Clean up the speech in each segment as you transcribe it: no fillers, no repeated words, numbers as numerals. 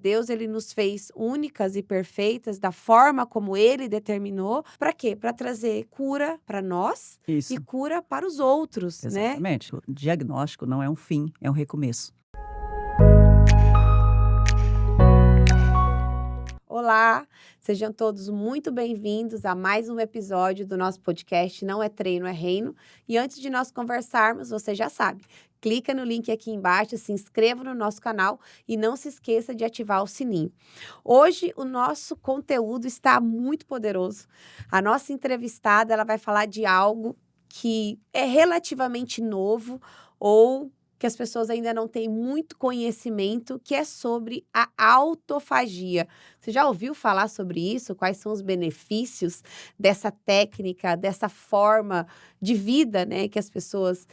Deus, ele nos fez únicas e perfeitas da forma como ele determinou. Para quê? Para trazer cura para nós e Isso, cura para os outros, né? exatamente. O diagnóstico não é um fim, é um recomeço. Olá, sejam todos muito bem-vindos a mais um episódio do nosso podcast Não é Treino, é Reino. E antes de nós conversarmos, você já sabe, clica no link aqui embaixo, se inscreva no nosso canal e não se esqueça de ativar o sininho. Hoje o nosso conteúdo está muito poderoso. A nossa entrevistada, ela vai falar de algo que é relativamente novo ou que as pessoas ainda não têm muito conhecimento, que é sobre a autofagia. Você já ouviu falar sobre isso? Quais são os benefícios dessa técnica, dessa forma de vida, né, que as pessoas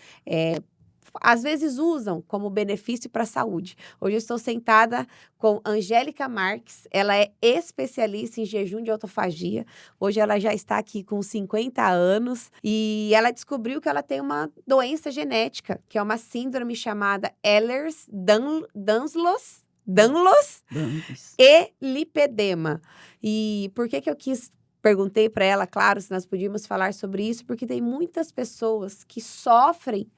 às vezes usam como benefício para a saúde. Hoje eu estou sentada com Angélica Marques, ela é especialista em jejum de autofagia. Hoje ela já está aqui com 50 anos e ela descobriu que ela tem uma doença genética, que é uma síndrome chamada Ehlers-Danlos Dantas. e lipedema. E por que eu perguntei para ela, claro, se nós podíamos falar sobre isso, porque tem muitas pessoas que sofrem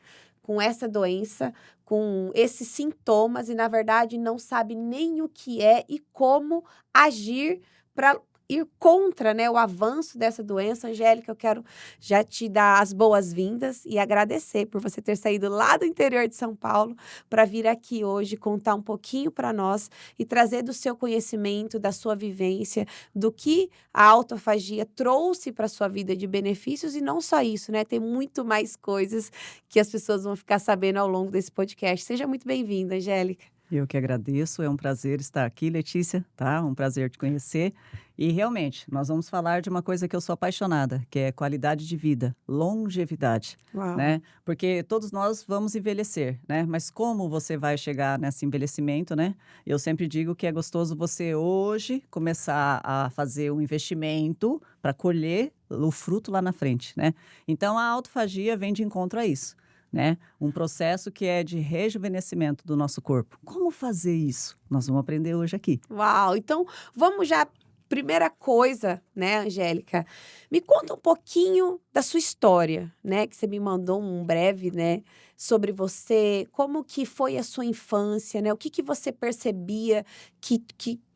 com essa doença, com esses sintomas e, na verdade, não sabe nem o que é e como agir para ir contra, né, o avanço dessa doença. Angélica, eu quero já te dar as boas-vindas e agradecer por você ter saído lá do interior de São Paulo para vir aqui hoje contar um pouquinho para nós e trazer do seu conhecimento, da sua vivência, do que a autofagia trouxe para sua vida de benefícios e não só isso, né? Tem muito mais coisas que as pessoas vão ficar sabendo ao longo desse podcast. Seja muito bem-vinda, Angélica. Eu que agradeço, é um prazer estar aqui, Letícia, tá? Um prazer te conhecer. E realmente, nós vamos falar de uma coisa que eu sou apaixonada, que é qualidade de vida, longevidade, Uau. né? Porque todos nós vamos envelhecer, né? Mas como você vai chegar nesse envelhecimento, né? Eu sempre digo que é gostoso você hoje começar a fazer um investimento para colher o fruto lá na frente, né? Então, a autofagia vem de encontro a isso. Né? Um processo que é de rejuvenescimento do nosso corpo. Como fazer isso? Nós vamos aprender hoje aqui. Uau! Então, vamos já. Primeira coisa, né, Angélica? Me conta um pouquinho da sua história, né? Que você me mandou um breve, né, sobre você, como que foi a sua infância, né? O que que você percebia que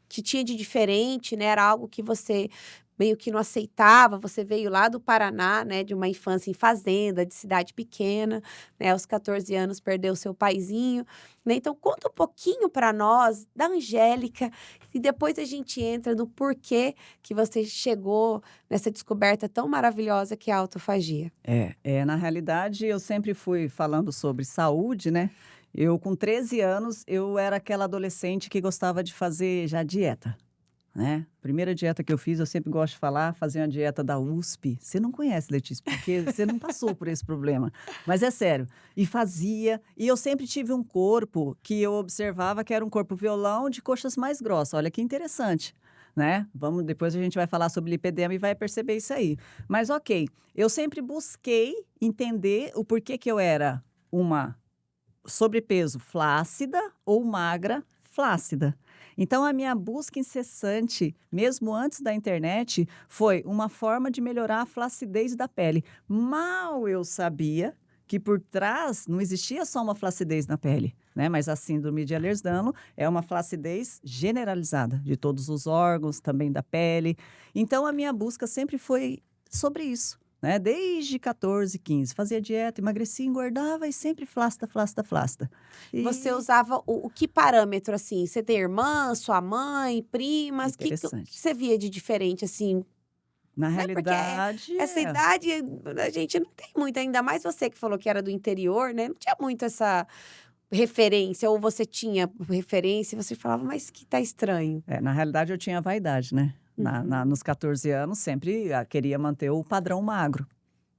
tinha de diferente, né? Era algo que você meio que não aceitava. Você veio lá do Paraná, né, de uma infância em fazenda, de cidade pequena, né? Aos 14 anos perdeu seu paizinho, né? Então, conta um pouquinho para nós da Angélica e depois a gente entra no porquê que você chegou nessa descoberta tão maravilhosa que é a autofagia. Na realidade, eu sempre fui falando sobre saúde, né? Eu, com 13 anos, eu era aquela adolescente que gostava de fazer já dieta, né? Primeira dieta que eu fiz, eu sempre gosto de falar, fazer uma dieta da USP. Você não conhece, Letícia, porque você não passou por esse problema. Mas é sério. E fazia. E eu sempre tive um corpo que eu observava que era um corpo violão de coxas mais grossas. Olha que interessante, né? Depois a gente vai falar sobre lipedema e vai perceber isso aí. Mas ok, eu sempre busquei entender o porquê que eu era uma sobrepeso flácida ou magra flácida. Então, a minha busca incessante, mesmo antes da internet, foi uma forma de melhorar a flacidez da pele. Mal eu sabia que por trás não existia só uma flacidez na pele, né? Mas a síndrome de Ehlers-Danlos é uma flacidez generalizada de todos os órgãos, também da pele. Então, a minha busca sempre foi sobre isso. Né? Desde 14, 15, fazia dieta, emagrecia, engordava e sempre flácida, flácida, flácida. Você E usava o que parâmetro, assim? Você tem irmã, sua mãe, primas? Que interessante. você via de diferente, assim? Na Né, porque realidade, essa idade a gente não tem muito, ainda mais você que falou que era do interior, né, não tinha muito essa referência, ou você tinha referência e você falava: "Mas que tá estranho". na realidade eu tinha vaidade, né? Uhum, Nos 14 anos sempre queria manter o padrão magro,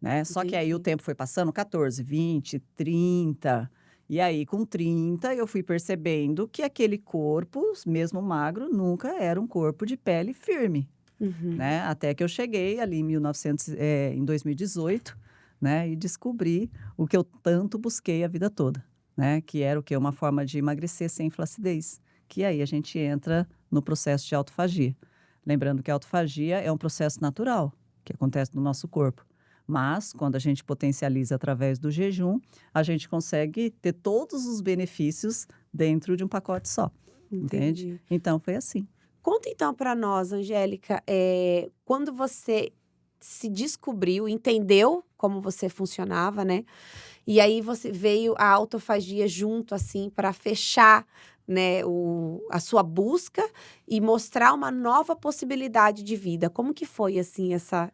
né? Só que aí o entendi. tempo foi passando, 14, 20, 30. E aí com 30 eu fui percebendo que aquele corpo, mesmo magro, nunca era um corpo de pele firme. Uhum. Né, até que eu cheguei ali em 2018, né, e descobri o que eu tanto busquei a vida toda, né, que era o quê? Uma forma de emagrecer sem flacidez, que aí a gente entra no processo de autofagia. Lembrando que a autofagia é um processo natural que acontece no nosso corpo. Mas, quando a gente potencializa através do jejum, a gente consegue ter todos os benefícios dentro de um pacote só, entende? Entendi. Então, foi assim. Conta então para nós, Angélica, quando você se descobriu, entendeu como você funcionava, né? E aí você veio a autofagia junto, assim, para fechar, né, a sua busca e mostrar uma nova possibilidade de vida. Como que foi, assim,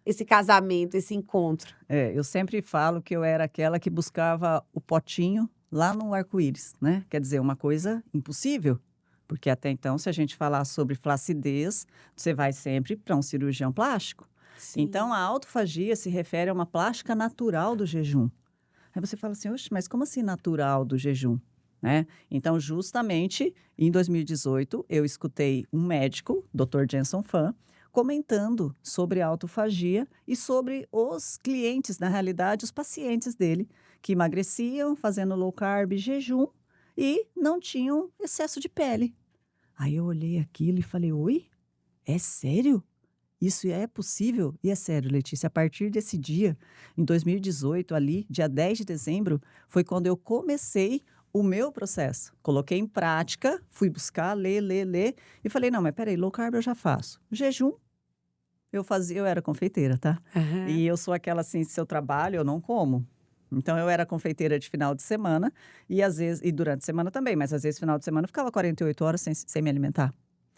esse casamento, esse encontro? Eu sempre falo que eu era aquela que buscava o potinho lá no arco-íris, né? Quer dizer, uma coisa impossível. Porque até então, se a gente falar sobre flacidez, você vai sempre para um cirurgião plástico. Então, Sim. a autofagia se refere a uma plástica natural do jejum. Aí você fala assim, oxe, mas como assim natural do jejum? Né? Então, justamente em 2018, eu escutei um médico, Dr. Jenson Fan, comentando sobre a autofagia e sobre os clientes, na realidade, os pacientes dele, que emagreciam fazendo low carb, jejum e não tinham excesso de pele. Aí eu olhei aquilo e falei, oi, é sério? Isso é possível? E é sério, Letícia, a partir desse dia, em 2018, ali, dia 10 de dezembro, foi quando eu comecei o meu processo. Coloquei em prática, fui buscar, ler, e falei, não, mas peraí, low carb eu já faço. Jejum, eu era confeiteira, tá? Aham. E eu sou aquela assim, se eu trabalho, eu não como. Então eu era confeiteira de final de semana e às vezes, e durante a semana também, mas às vezes final de semana eu ficava 48 horas sem me alimentar.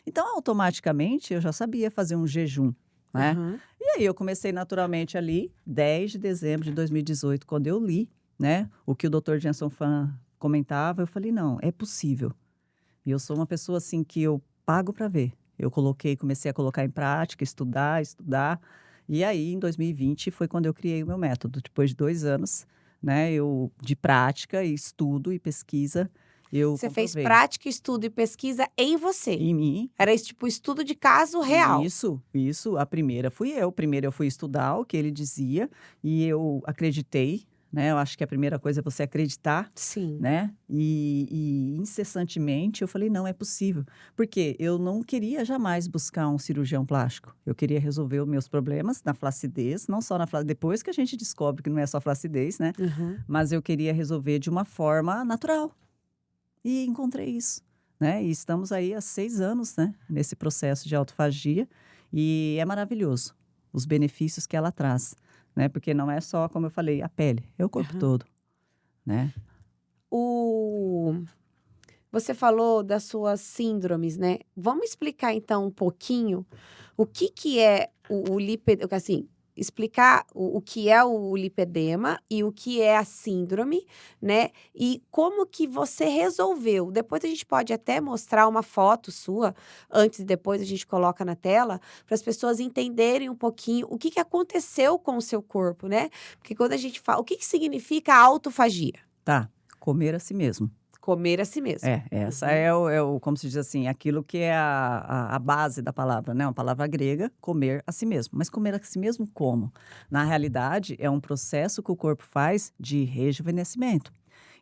Então, automaticamente, eu já sabia fazer um jejum, né? Aham. E aí eu comecei naturalmente ali, 10 de dezembro de 2018, quando eu li, né, o que o Dr. Jenson Fan comentava, eu falei, não, é possível. E eu sou uma pessoa assim que eu pago para ver. Comecei a colocar em prática, estudar. E aí, em 2020, foi quando eu criei o meu método. Depois de 2 anos, né, de prática, e estudo e pesquisa, eu Você fez comprovei. prática, estudo e pesquisa em você. Em mim, Era esse tipo estudo de caso real. isso. A primeira fui eu. Primeiro eu fui estudar o que ele dizia e eu acreditei, né? Eu acho que a primeira coisa é você acreditar, Sim. né? E incessantemente eu falei, não, é possível. Porque eu não queria jamais buscar um cirurgião plástico. Eu queria resolver os meus problemas na flacidez, não só na flacidez, depois que a gente descobre que não é só flacidez, né? Aham. Mas eu queria resolver de uma forma natural. E encontrei isso, né, e estamos aí há 6 anos, né, nesse processo de autofagia, e é maravilhoso os benefícios que ela traz, né, porque não é só, como eu falei, a pele, é o corpo Aham. todo, né. O Você falou das suas síndromes, né. Vamos explicar então um pouquinho o que que é o lipe assim, explicar o que é o lipedema e o que é a síndrome, né, e como que você resolveu. Depois a gente pode até mostrar uma foto sua, antes e depois a gente coloca na tela, para as pessoas entenderem um pouquinho o que que aconteceu com o seu corpo, né. Porque quando a gente fala o que que significa autofagia? Tá, comer a si mesmo. Comer a si mesmo. Essa Uhum. é o como se diz assim, aquilo que é a base da palavra, né, uma palavra grega, comer a si mesmo. Mas comer a si mesmo como? Na realidade, é um processo que o corpo faz de rejuvenescimento.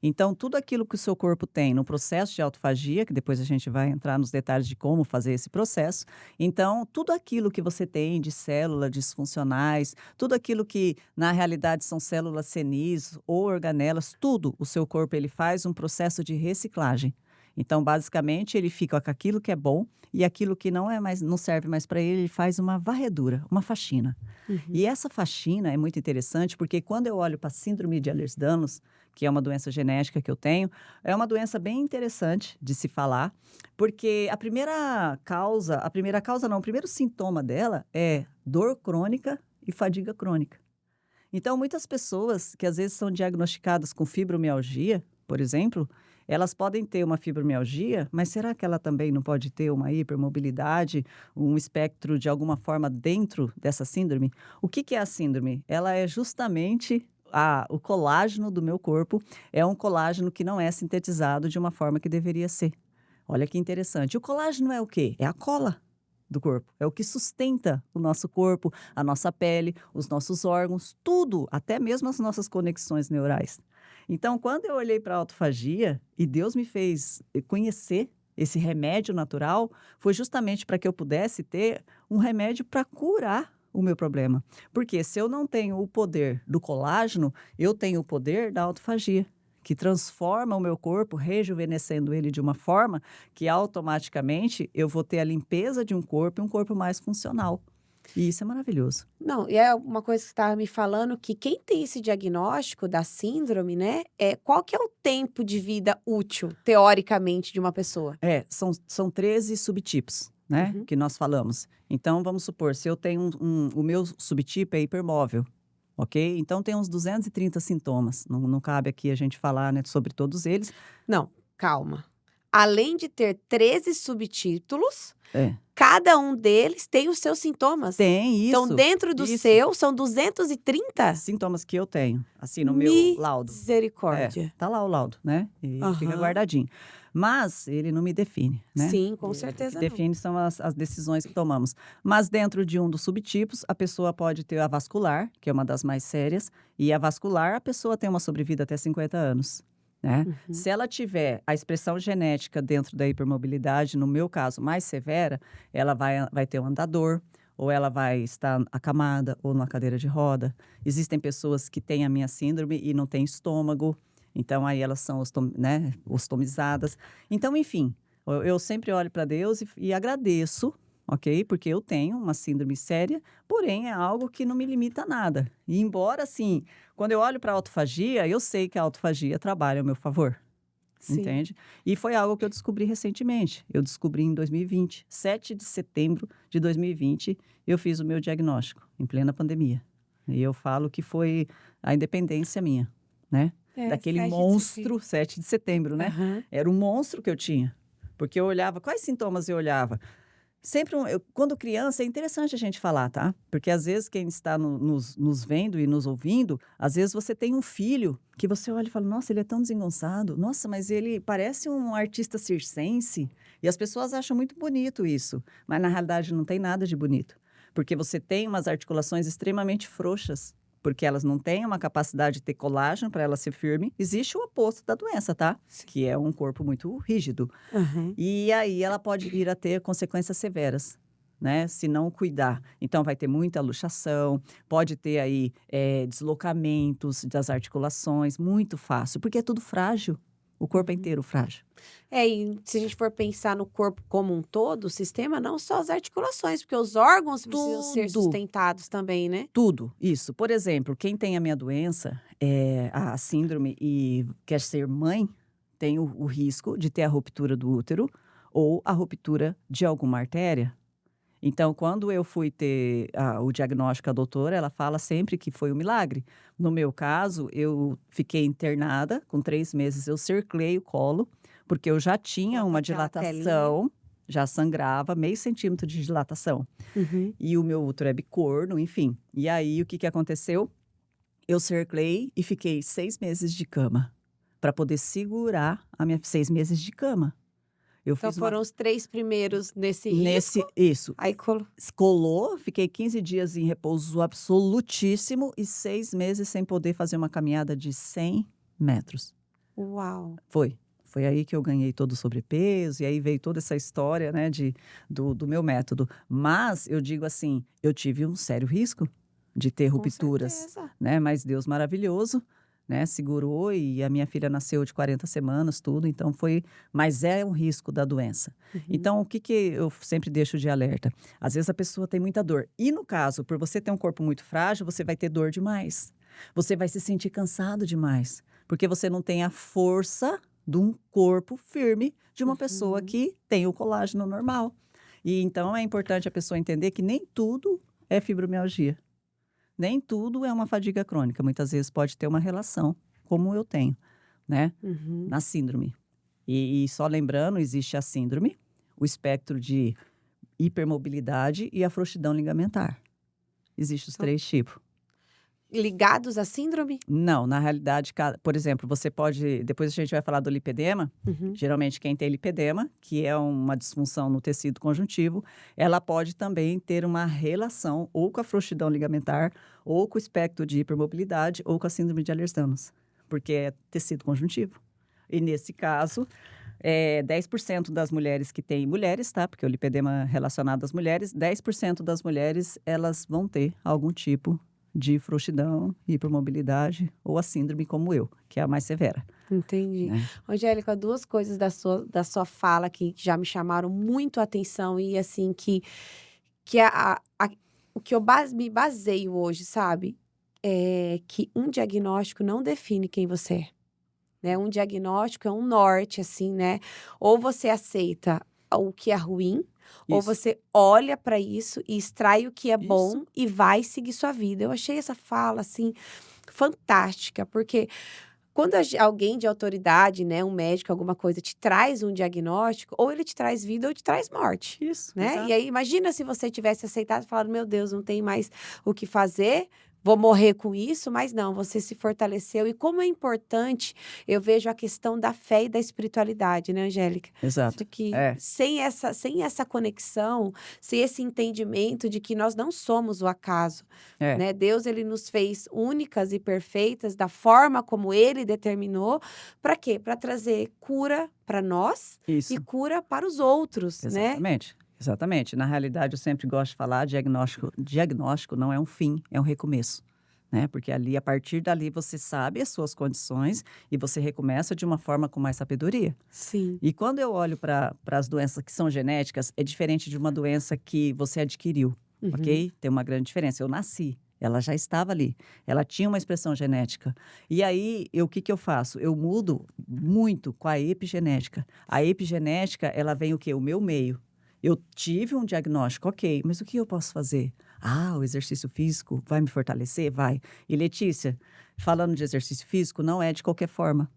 Então, tudo aquilo que o seu corpo tem no processo de autofagia, que depois a gente vai entrar nos detalhes de como fazer esse processo. Então, tudo aquilo que você tem de células disfuncionais, tudo aquilo que na realidade são células senis ou organelas, tudo o seu corpo ele faz um processo de reciclagem. Então, basicamente, ele fica com aquilo que é bom e aquilo que não serve mais para ele, ele faz uma varredura, uma faxina. Uhum. E essa faxina é muito interessante, porque quando eu olho para a síndrome de Ehlers-Danlos, que é uma doença genética que eu tenho, é uma doença bem interessante de se falar, porque o primeiro sintoma dela é dor crônica e fadiga crônica. Então, muitas pessoas que às vezes são diagnosticadas com fibromialgia, por exemplo, elas podem ter uma fibromialgia, mas será que ela também não pode ter uma hipermobilidade, um espectro de alguma forma dentro dessa síndrome? O que que é a síndrome? Ela é justamente o colágeno do meu corpo, é um colágeno que não é sintetizado de uma forma que deveria ser. Olha que interessante. O colágeno é o quê? É a cola do corpo. É o que sustenta o nosso corpo, a nossa pele, os nossos órgãos, tudo, até mesmo as nossas conexões neurais. Então, quando eu olhei para a autofagia e Deus me fez conhecer esse remédio natural, foi justamente para que eu pudesse ter um remédio para curar o meu problema. Porque se eu não tenho o poder do colágeno, eu tenho o poder da autofagia, que transforma o meu corpo, rejuvenescendo ele de uma forma que automaticamente eu vou ter a limpeza de um corpo e um corpo mais funcional. E isso é maravilhoso. Não, e é uma coisa que você estava me falando, que quem tem esse diagnóstico da síndrome, né, qual que é o tempo de vida útil, teoricamente, de uma pessoa? São 13 subtipos, né, Uhum. que nós falamos. Então, vamos supor, se eu tenho o meu subtipo é hipermóvel, ok? Então, tem uns 230 sintomas. Não cabe aqui a gente falar, né, sobre todos eles. Não, calma. Além de ter 13 subtítulos, É, cada um deles tem os seus sintomas. tem Então, isso, dentro do isso. seu, são 230? Sintomas que eu tenho, assim, no meu laudo. Misericórdia. Tá lá o laudo, né, e fica Aham. guardadinho. Mas ele não me define, né. Sim, com O que certeza não. define são as decisões que tomamos. Mas dentro de um dos subtipos, a pessoa pode ter a vascular, que é uma das mais sérias, e a vascular, a pessoa tem uma sobrevida até 50 anos, né. Uhum. Se ela tiver a expressão genética dentro da hipermobilidade, no meu caso, mais severa, ela vai ter um andador, ou ela vai estar acamada ou numa cadeira de roda. Existem pessoas que têm a minha síndrome e não têm estômago, então aí elas são né, ostomizadas. Então, enfim, eu sempre olho para Deus e agradeço, ok? Porque eu tenho uma síndrome séria, porém é algo que não me limita a nada. E embora, assim, quando eu olho para a autofagia, eu sei que a autofagia trabalha ao meu favor. Sim. Entende? E foi algo que eu descobri recentemente. Eu descobri em 2020, 7 de setembro de 2020, eu fiz o meu diagnóstico, em plena pandemia. E eu falo que foi a independência minha, né? Daquele 7 de monstro, 7 de setembro, né? Aham. Era um monstro que eu tinha. Porque eu olhava, quais sintomas eu olhava? Sempre, quando criança, é interessante a gente falar, tá? Porque às vezes quem está nos vendo e nos ouvindo, às vezes você tem um filho que você olha e fala, nossa, ele é tão desengonçado, nossa, mas ele parece um artista circense. E as pessoas acham muito bonito isso, mas na realidade não tem nada de bonito. Porque você tem umas articulações extremamente frouxas, porque elas não têm uma capacidade de ter colágeno para ela ser firme. Existe o oposto da doença, tá? Que é um corpo muito rígido. Aham. E aí ela pode vir a ter consequências severas, né? Se não cuidar. Então vai ter muita luxação, pode ter aí deslocamentos das articulações, muito fácil, porque é tudo frágil. O corpo é inteiro frágil. E se a gente for pensar no corpo como um todo, o sistema, não só as articulações, porque os órgãos precisam ser Tudo. sustentados também, né? Tudo, isso. Por exemplo, quem tem a minha doença, a síndrome e quer ser mãe, tem o risco de ter a ruptura do útero ou a ruptura de alguma artéria. Então, quando eu fui ter o diagnóstico com a doutora, ela fala sempre que foi um milagre. No meu caso, eu fiquei internada, com 3 meses eu cerclei o colo, porque eu já tinha Coloca uma aquela dilatação, já sangrava, meio centímetro de dilatação. Uhum. E o meu útero é bicorno, enfim. E aí, o que aconteceu? Eu cerclei e fiquei 6 meses de cama, para poder segurar a minha 6 meses de cama. Eu Então fiz uma foram os 3 primeiros nesse risco, isso. aí Colou, fiquei 15 dias em repouso absolutíssimo e 6 meses sem poder fazer uma caminhada de 100 metros. uau! Foi aí que eu ganhei todo o sobrepeso, e aí veio toda essa história, né, do meu método. Mas eu digo assim, eu tive um sério risco de ter Com rupturas, certeza. né? Mas Deus maravilhoso, né, segurou e a minha filha nasceu de 40 semanas, tudo, então mas é um risco da doença. Uhum. Então, o que eu sempre deixo de alerta? Às vezes a pessoa tem muita dor. E no caso, por você ter um corpo muito frágil, você vai ter dor demais. Você vai se sentir cansado demais, porque você não tem a força de um corpo firme de uma pessoa Uhum. que tem o colágeno normal. E então é importante a pessoa entender que nem tudo é fibromialgia. Nem tudo é uma fadiga crônica. Muitas vezes pode ter uma relação, como eu tenho, né? Uhum. Na síndrome. E só lembrando, existe a síndrome, o espectro de hipermobilidade e a frouxidão ligamentar. Existem os 3 tipos. Ligados à síndrome? Não, na realidade, por exemplo, você pode. Depois a gente vai falar do lipedema. Uhum. Geralmente, quem tem lipedema, que é uma disfunção no tecido conjuntivo, ela pode também ter uma relação ou com a frouxidão ligamentar, ou com o espectro de hipermobilidade, ou com a síndrome de Ehlers-Danlos, porque é tecido conjuntivo. E nesse caso, 10% das mulheres que têm mulheres, tá? Porque o lipedema é relacionado às mulheres, 10% das mulheres, elas vão ter algum tipo de frouxidão, hipermobilidade ou a síndrome como eu, que é a mais severa, Entendi. né? Angélica, duas coisas da sua fala aqui que já me chamaram muito a atenção e assim que o que me baseio hoje, sabe? É que um diagnóstico não define quem você é, né? Um diagnóstico é um norte, assim, né? Ou você aceita o que é ruim, ou Isso, você olha para isso e extrai o que é isso, bom e vai seguir sua vida. Eu achei essa fala, assim, fantástica, porque quando alguém de autoridade, né, um médico, alguma coisa, te traz um diagnóstico, ou ele te traz vida ou te traz morte, isso, né? E exato. aí, imagina se você tivesse aceitado e falado, meu Deus, não tem mais o que fazer, vou morrer com isso, mas não, você se fortaleceu. E como é importante, eu vejo a questão da fé e da espiritualidade, né, Angélica? Exato. Acho que É, sem essa conexão, sem esse entendimento de que nós não somos o acaso, é, né? Deus, ele nos fez únicas e perfeitas da forma como ele determinou. Para quê? Para trazer cura para nós e isso. cura para os outros, né? Exatamente, exatamente. Na realidade, eu sempre gosto de falar, diagnóstico não é um fim, é um recomeço, né? Porque ali, a partir dali, você sabe as suas condições e você recomeça de uma forma com mais sabedoria. Sim. E quando eu olho para as doenças que são genéticas, é diferente de uma doença que você adquiriu, Uhum. ok? Tem uma grande diferença. Eu nasci, ela já estava ali, ela tinha uma expressão genética. E aí, o que que eu faço? Eu mudo muito com a epigenética. A epigenética, ela vem o quê? O meu meio. Eu tive um diagnóstico, ok, mas o que eu posso fazer? Ah, o exercício físico vai me fortalecer? Vai. E Letícia, falando de exercício físico, não é de qualquer forma.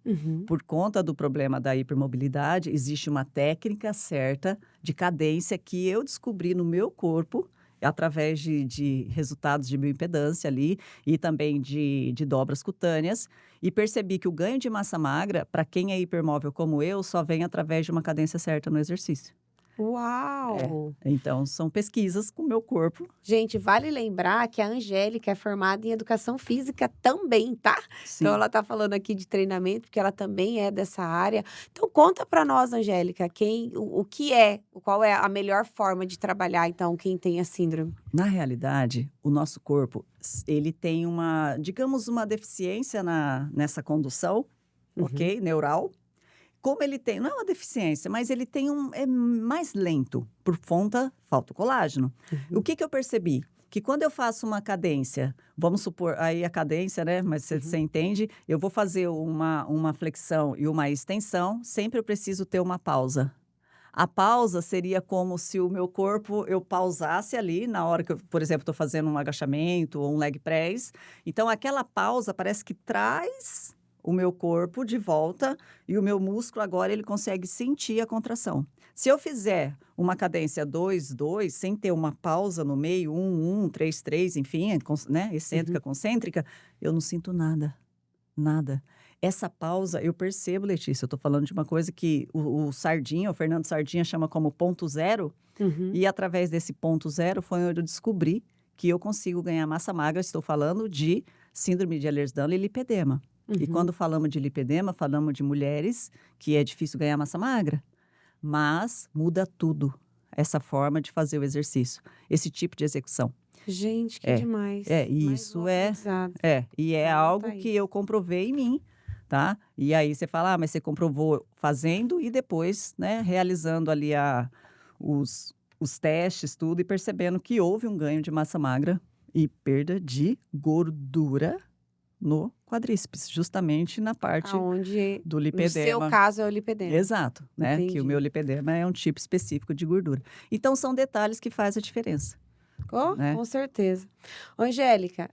Uhum. Por conta do problema da hipermobilidade, existe uma técnica certa de cadência que eu descobri no meu corpo, através de resultados de bioimpedância ali e também de dobras cutâneas, e percebi que o ganho de massa magra, para quem é hipermóvel como eu, só vem através de uma cadência certa no exercício. É. Uau! Então, são pesquisas com o meu corpo. Gente, vale lembrar que a Angélica é formada em educação física também, tá? Então Sim. ela tá falando aqui de treinamento, porque ela também é dessa área. Então conta pra nós, Angélica, qual é a melhor forma de trabalhar, então, quem tem a síndrome? Na realidade, o nosso corpo, ele tem uma, digamos, uma deficiência nessa condução, Uhum, ok? Neural. Como ele tem, não é uma deficiência, mas ele tem é mais lento, por conta, falta o colágeno. O uhum, que que eu percebi? Que quando eu faço uma cadência, vamos supor, aí a cadência, né? Mas você uhum. entende? Eu vou fazer uma flexão e uma extensão, sempre eu preciso ter uma pausa. A pausa seria como se o meu corpo, eu pausasse ali na hora que eu, por exemplo, estou fazendo um agachamento ou um leg press. Então, aquela pausa parece que traz o meu corpo de volta e o meu músculo agora ele consegue sentir a contração. Se eu fizer uma cadência 2 2 sem ter uma pausa no meio, 1 1 3 3 enfim, né, excêntrica, Uhum. concêntrica, eu não sinto nada. Nada. Essa pausa eu percebo, Letícia, eu estou falando de uma coisa que o Sardinha, o Fernando Sardinha chama como ponto zero, Uhum, e através desse ponto zero foi onde eu descobri que eu consigo ganhar massa magra, estou falando de síndrome de Ehlers-Danlos e lipedema. E uhum. quando falamos de lipedema, falamos de mulheres que é difícil ganhar massa magra, mas muda tudo essa forma de fazer o exercício, esse tipo de execução. Gente, que É, demais. Mais um isso aprendizado. e é Vou algo anotar que isso. eu comprovei em mim, tá. E aí você fala: "Ah, mas você comprovou fazendo e depois, né, realizando ali os testes, tudo, e percebendo que houve um ganho de massa magra e perda de gordura no quadríceps, justamente na parte Aonde, do no seu lipedema". caso, é o lipedema. Exato, né, que o meu Entendi. lipedema é um tipo específico de gordura. Então são detalhes que faz a diferença, Oh, né. com certeza. Angélica,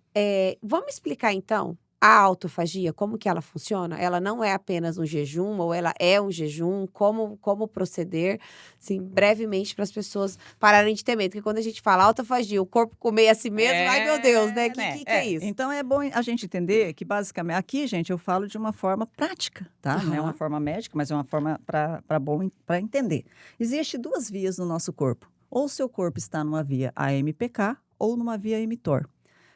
vamos explicar então a autofagia, como que ela funciona? Ela não é apenas um jejum ou ela é um jejum? Como proceder? Assim, brevemente para as pessoas pararem de ter medo, porque quando a gente fala autofagia, o corpo comer a si mesmo, ai meu Deus, né? É, Que né, que que é isso? então é bom a gente entender que basicamente aqui, gente, eu falo de uma forma prática, tá, não é uma Aham. forma médica, mas é uma forma para entender. Existe 2 vias no nosso corpo, ou o seu corpo está numa via AMPK ou numa via mTOR.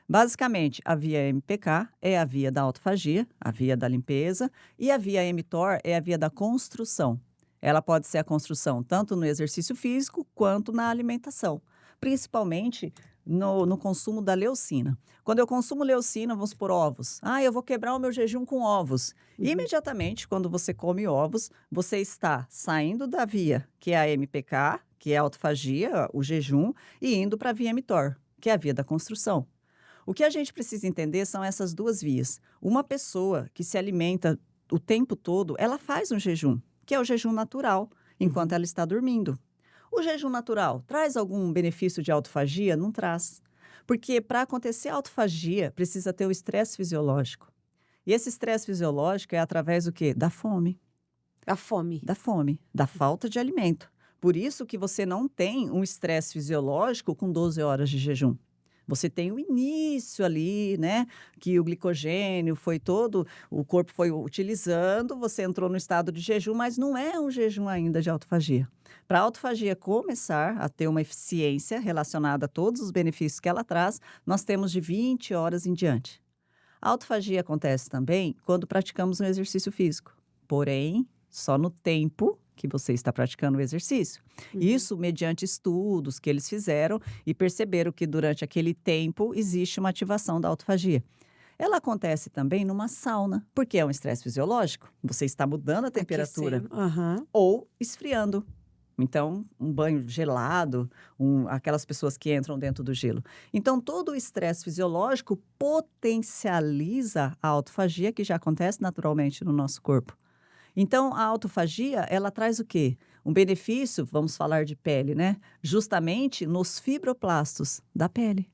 Basicamente, a via MPK é a via da autofagia, a via da limpeza, e a via mTOR é a via da construção. ela pode ser a construção tanto no exercício físico quanto na alimentação, principalmente no consumo da leucina. Quando eu consumo leucina, vamos por ovos. Eu vou quebrar o meu jejum com ovos. Imediatamente, quando você come ovos, você está saindo da via, que é a MPK, que é a autofagia, o jejum, e indo para a via mTOR, que é a via da construção. O que a gente precisa entender são essas duas vias. Uma pessoa que se alimenta o tempo todo, ela faz um jejum, que é o jejum natural, enquanto ela está dormindo. O jejum natural traz algum benefício de autofagia? Não traz. Porque para acontecer a autofagia, precisa ter o estresse fisiológico. E esse estresse fisiológico é através do quê? Da fome. A fome. Da fome, da falta de alimento. Por isso que você não tem um estresse fisiológico com 12 horas de jejum. Você tem o início ali, né? Que o glicogênio foi todo, o corpo foi utilizando, você entrou no estado de jejum, mas não é um jejum ainda de autofagia. Para a autofagia começar a ter uma eficiência relacionada a todos os benefícios que ela traz, nós temos de 20 horas em diante. A autofagia acontece também quando praticamos um exercício físico, porém, só no tempo que você está praticando o exercício. Isso mediante estudos que eles fizeram e perceberam que durante aquele tempo existe uma ativação da autofagia. Ela acontece também numa sauna, porque é um estresse fisiológico. Você está mudando a temperatura ou esfriando. Então, um banho gelado, aquelas pessoas que entram dentro do gelo. Então, todo o estresse fisiológico potencializa a autofagia, que já acontece naturalmente no nosso corpo. Então, a autofagia, ela traz o quê? Um benefício, vamos falar de pele, né? Justamente nos fibroblastos da pele.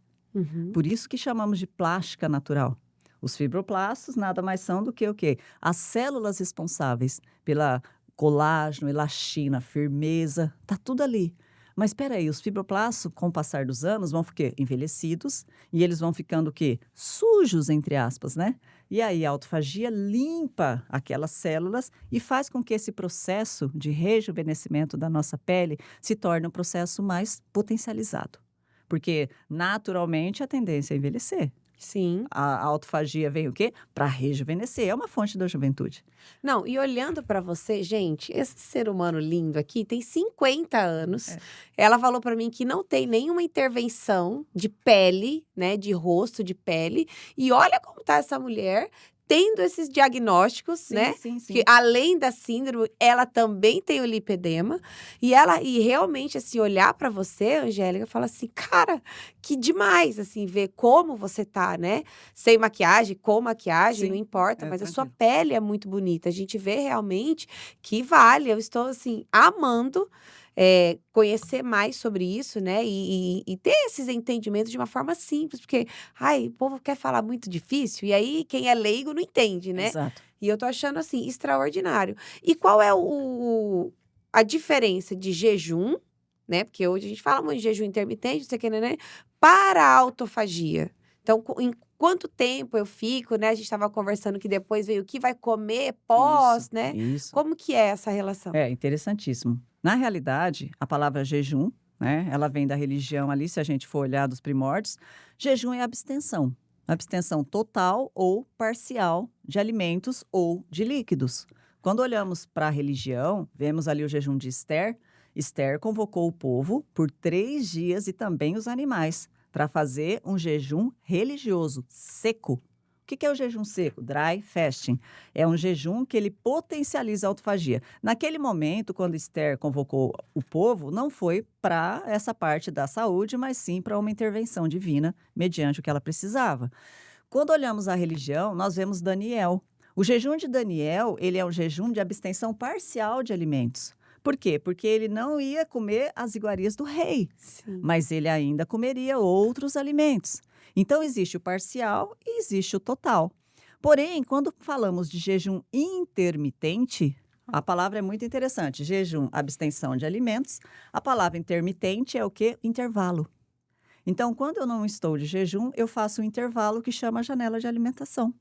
Por isso que chamamos de plástica natural. Os fibroblastos nada mais são do que o quê? As células responsáveis pela colágeno, elastina, firmeza, tá tudo ali. Mas espera aí, os fibroblastos, com o passar dos anos, vão ficar envelhecidos e eles vão ficando o quê? Sujos, entre aspas, né? E aí a autofagia limpa aquelas células e faz com que esse processo de rejuvenescimento da nossa pele se torne um processo mais potencializado. Porque, naturalmente, a tendência é envelhecer. Sim. A autofagia vem o quê? Para rejuvenescer, é uma fonte da juventude. Não, e olhando para você, gente, esse ser humano lindo aqui tem 50 anos. Ela falou para mim que não tem nenhuma intervenção de pele, né, de rosto, de pele. E olha como tá essa mulher tendo esses diagnósticos, né? Sim. Que além da síndrome, ela também tem o lipedema. E realmente, assim, olhar para você, Angélica, fala assim, cara, que demais, assim, ver como você tá, né? Sem maquiagem, com maquiagem, não importa, mas a sua pele é muito bonita. A gente vê realmente que vale. Eu estou, assim, amando conhecer mais sobre isso, né? E ter esses entendimentos de uma forma simples, porque, o povo quer falar muito difícil, e aí quem é leigo não entende, né? Exato. E eu tô achando, assim, extraordinário. E qual é a diferença de jejum, né? Porque hoje a gente fala muito de jejum intermitente, não sei o que, né? Para a autofagia. Então, em quanto tempo eu fico, né? A gente estava conversando que depois veio o que vai comer pós, né? Isso. Como que é essa relação? É interessantíssimo. Na realidade, a palavra jejum, né? Ela vem da religião ali, se a gente for olhar dos primórdios. Jejum é abstenção. Abstenção total ou parcial de alimentos ou de líquidos. Quando olhamos para a religião, vemos ali o jejum de Esther. Esther convocou o povo por 3 dias e também os animais para fazer um jejum religioso, seco. O que é o jejum seco? Dry fasting. É um jejum que ele potencializa a autofagia. Naquele momento, quando Esther convocou o povo, não foi para essa parte da saúde, mas sim para uma intervenção divina, mediante o que ela precisava. Quando olhamos a religião, nós vemos Daniel. O jejum de Daniel, ele é um jejum de abstenção parcial de alimentos. Por quê? Porque ele não ia comer as iguarias do rei, mas ele ainda comeria outros alimentos. Então, existe o parcial e existe o total. Porém, quando falamos de jejum intermitente, a palavra é muito interessante. Jejum, abstenção de alimentos. A palavra intermitente é o quê? Intervalo. Então, quando eu não estou de jejum, eu faço um intervalo que chama janela de alimentação.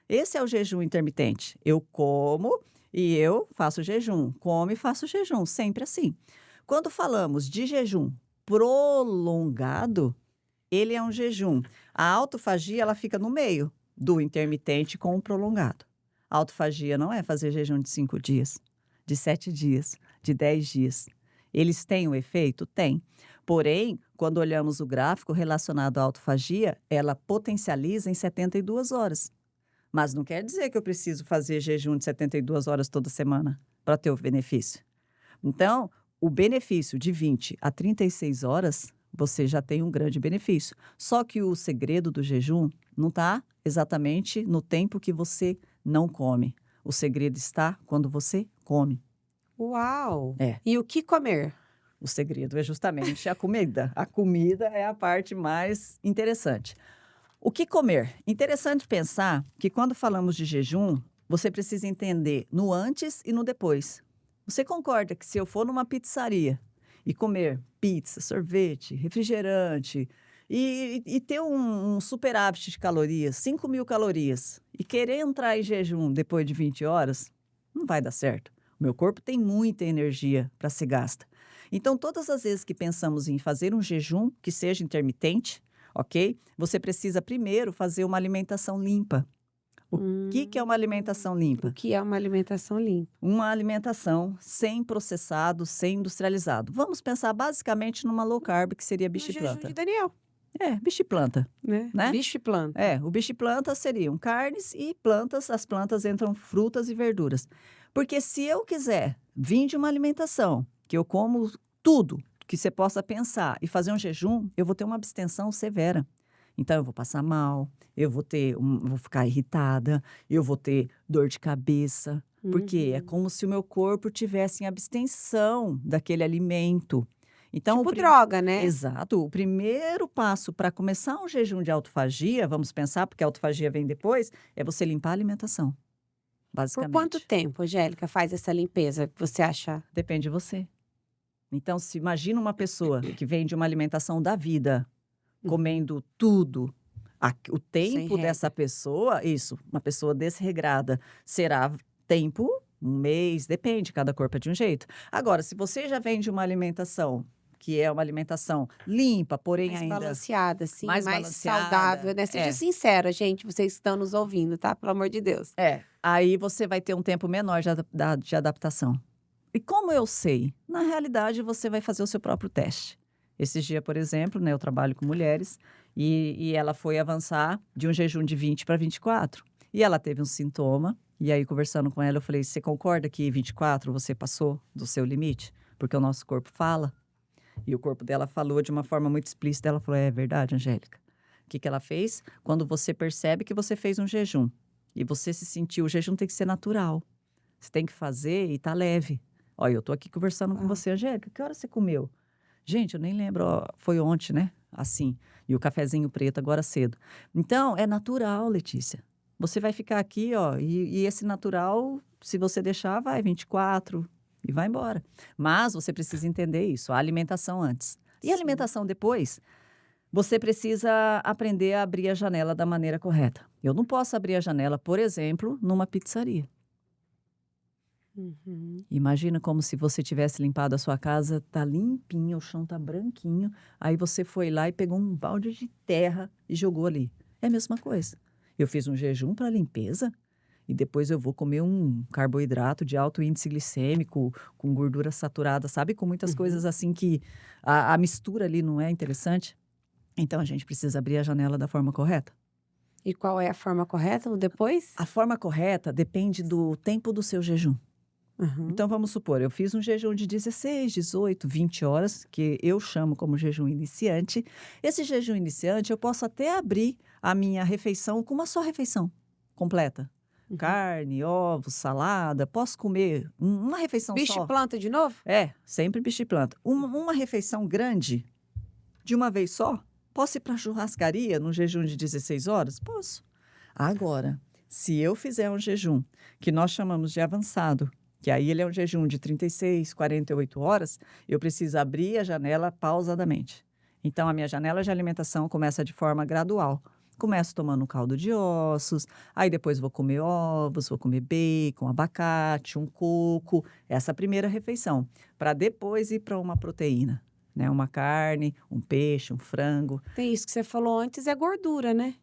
Esse é o jejum intermitente. Eu como e eu faço jejum. Como e faço jejum, sempre assim. Quando falamos de jejum prolongado, ele é um jejum. A autofagia, ela fica no meio do intermitente com o prolongado. A autofagia não é fazer jejum de 5 dias. de 7 dias, de 10 dias. Eles têm um efeito? Tem. Porém, quando olhamos o gráfico relacionado à autofagia, ela potencializa em 72 horas. Mas não quer dizer que eu preciso fazer jejum de 72 horas toda semana para ter o benefício. Então, o benefício de 20 a 36 horas, você já tem um grande benefício. Só que o segredo do jejum não está exatamente no tempo que você não come. O segredo está quando você come. Uau! É. E o que comer? O segredo é justamente a comida. A comida é a parte mais interessante. O que comer? Interessante pensar que quando falamos de jejum, você precisa entender no antes e no depois. Você concorda que se eu for numa pizzaria e comer pizza, sorvete, refrigerante e ter um superávit de calorias, 5.000 calorias, e querer entrar em jejum depois de 20 horas, não vai dar certo. O meu corpo tem muita energia para ser gasta. Então, todas as vezes que pensamos em fazer um jejum que seja intermitente, ok? Você precisa primeiro fazer uma alimentação limpa. O que é uma alimentação O limpa? que é uma alimentação limpa? Uma alimentação sem processado, sem industrializado. Vamos pensar basicamente numa low carb, que seria No bicho e jejum planta. de Daniel, É, bicho e planta, né? né? Bicho e planta. É, o bicho e planta seriam carnes e plantas, as plantas entram frutas e verduras. Porque se eu quiser vir de uma alimentação que eu como tudo que você possa pensar e fazer um jejum, eu vou ter uma abstenção severa. Então eu vou passar mal, vou ficar irritada, eu vou ter dor de cabeça, porque é Uhum. como se o meu corpo tivesse em abstenção daquele alimento. Então, Tipo droga, né? Exato. O primeiro passo para começar um jejum de autofagia, vamos pensar, porque a autofagia vem depois, é você limpar a alimentação, Por quanto basicamente. tempo, Angélica, faz essa limpeza que você acha? Depende de você. Então, se imagina uma pessoa que vem de uma alimentação da vida, comendo tudo, o Sem tempo dessa regra. pessoa, isso, uma pessoa desregrada, será tempo, um mês, depende, cada corpo é de um jeito. Agora, se você já vem de uma alimentação que é uma alimentação limpa, porém Mais ainda balanceada, assim, mais mais balanceada, saudável, né? Seja sincera, gente, vocês que estão nos ouvindo, tá? Pelo amor de Deus. aí você vai ter um tempo menor de adaptação. E como eu sei? Na realidade, você vai fazer o seu próprio teste. Esses dias, por exemplo, né, eu trabalho com mulheres e ela foi avançar de um jejum de 20 para 24. E ela teve um sintoma, e aí conversando com ela, eu falei, você concorda que 24 você passou do seu limite? Porque o nosso corpo fala. E o corpo dela falou de uma forma muito explícita. Ela falou, é verdade, Angélica. O que ela fez? Quando você percebe que você fez um jejum e você se sentiu, o jejum tem que ser natural. Você tem que fazer e tá leve. Olha, eu tô aqui conversando com você, Angélica. Que hora você comeu? Gente, eu nem lembro, ó, foi ontem, né? Assim. E o cafezinho preto agora cedo. Então, é natural, Letícia. Você vai ficar aqui, ó, e esse natural, se você deixar, vai 24 e vai embora. Mas você precisa entender isso, a alimentação antes. E a Sim. alimentação depois, você precisa aprender a abrir a janela da maneira correta. Eu não posso abrir a janela, por exemplo, numa pizzaria. Uhum. Imagina como se você tivesse limpado a sua casa, tá limpinho, o chão tá branquinho, aí você foi lá e pegou um balde de terra e jogou ali. É a mesma coisa. Eu fiz um jejum para limpeza e depois eu vou comer um carboidrato de alto índice glicêmico, com gordura saturada, sabe? Com muitas coisas assim que a mistura ali não é interessante. Então a gente precisa abrir a janela da forma correta. E qual é a forma correta? O depois? A forma correta depende do tempo do seu jejum. Uhum. Então, vamos supor, eu fiz um jejum de 16, 18, 20 horas, que eu chamo como jejum iniciante. Esse jejum iniciante, eu posso até abrir a minha refeição com uma só refeição completa. Carne, ovos, salada, posso comer uma refeição Bicho só. e planta de novo? É, sempre bicho e planta. Uma refeição grande, de uma vez só? Posso ir para a churrascaria num jejum de 16 horas? Posso. Agora, se eu fizer um jejum que nós chamamos de avançado, que aí ele é um jejum de 36, 48 horas, eu preciso abrir a janela pausadamente. Então, a minha janela de alimentação começa de forma gradual. Começo tomando um caldo de ossos, aí depois vou comer ovos, vou comer bacon, abacate, um coco, essa primeira refeição, para depois ir para uma proteína, né? Uma carne, um peixe, um frango. Tem isso que você falou antes, é gordura, né?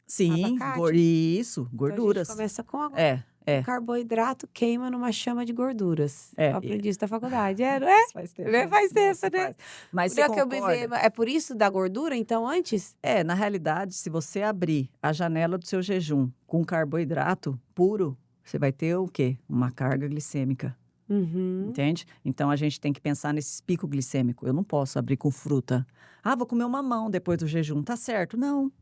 Sim, Abacate. isso, Então a gente gorduras. começa com a É, É. O carboidrato queima numa chama de gorduras. É, Eu aprendi isso na faculdade. Não é? Isso faz tempo, Né? Faz tempo, Nossa, né? faz. Mas Não você é que eu me vejo, concorda? é por isso da gordura, então, antes? Na realidade, se você abrir a janela do seu jejum com carboidrato puro, você vai ter o quê? Uma carga glicêmica, Uhum. entende? Então, a gente tem que pensar nesses picos glicêmicos. Eu não posso abrir com fruta. Ah, vou comer uma mamão depois do jejum. Tá certo? Não.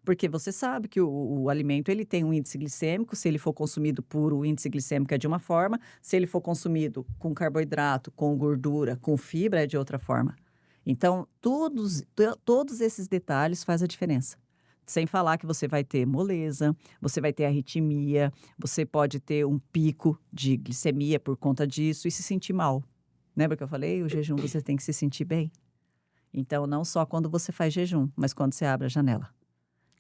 Porque você sabe que o alimento ele tem um índice glicêmico, se ele for consumido puro, o índice glicêmico é de uma forma, se ele for consumido com carboidrato, com gordura, com fibra, é de outra forma. Então, todos esses detalhes fazem a diferença. Sem falar que você vai ter moleza, você vai ter arritmia, você pode ter um pico de glicemia por conta disso e se sentir mal. Lembra que eu falei? O jejum você tem que se sentir bem. Então, não só quando você faz jejum, mas quando você abre a janela.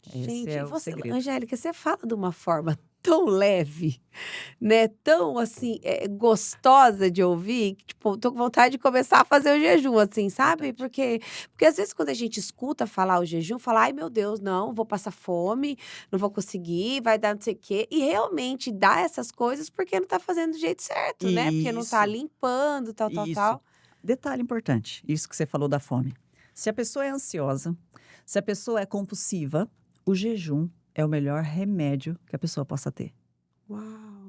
Esse Gente, e é o você, segredo. Angélica, você fala de uma forma tão leve, né? Tão assim, gostosa de ouvir, que, tipo, tô com vontade de começar a fazer o jejum, assim, sabe? Verdade. Porque às vezes quando a gente escuta falar o jejum, fala, ai meu Deus, não, vou passar fome, não vou conseguir, vai dar não sei o quê. E realmente dá essas coisas porque não tá fazendo do jeito certo, né? Porque não tá Isso, limpando, tal, tal, isso. tal. Detalhe importante, isso que você falou da fome. Se a pessoa é ansiosa, se a pessoa é compulsiva, o jejum é o melhor remédio que a pessoa possa ter. Uau.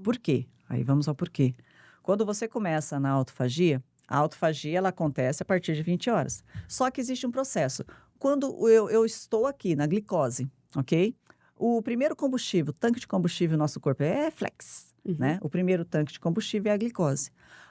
Por quê? Aí vamos ao porquê. Quando você começa na autofagia, a autofagia ela acontece a partir de 20 horas. Só que existe um processo. Quando eu estou aqui na glicose, ok? O primeiro combustível, tanque de combustível no nosso corpo é flex, Uhum. né? O primeiro tanque de combustível é a glicose.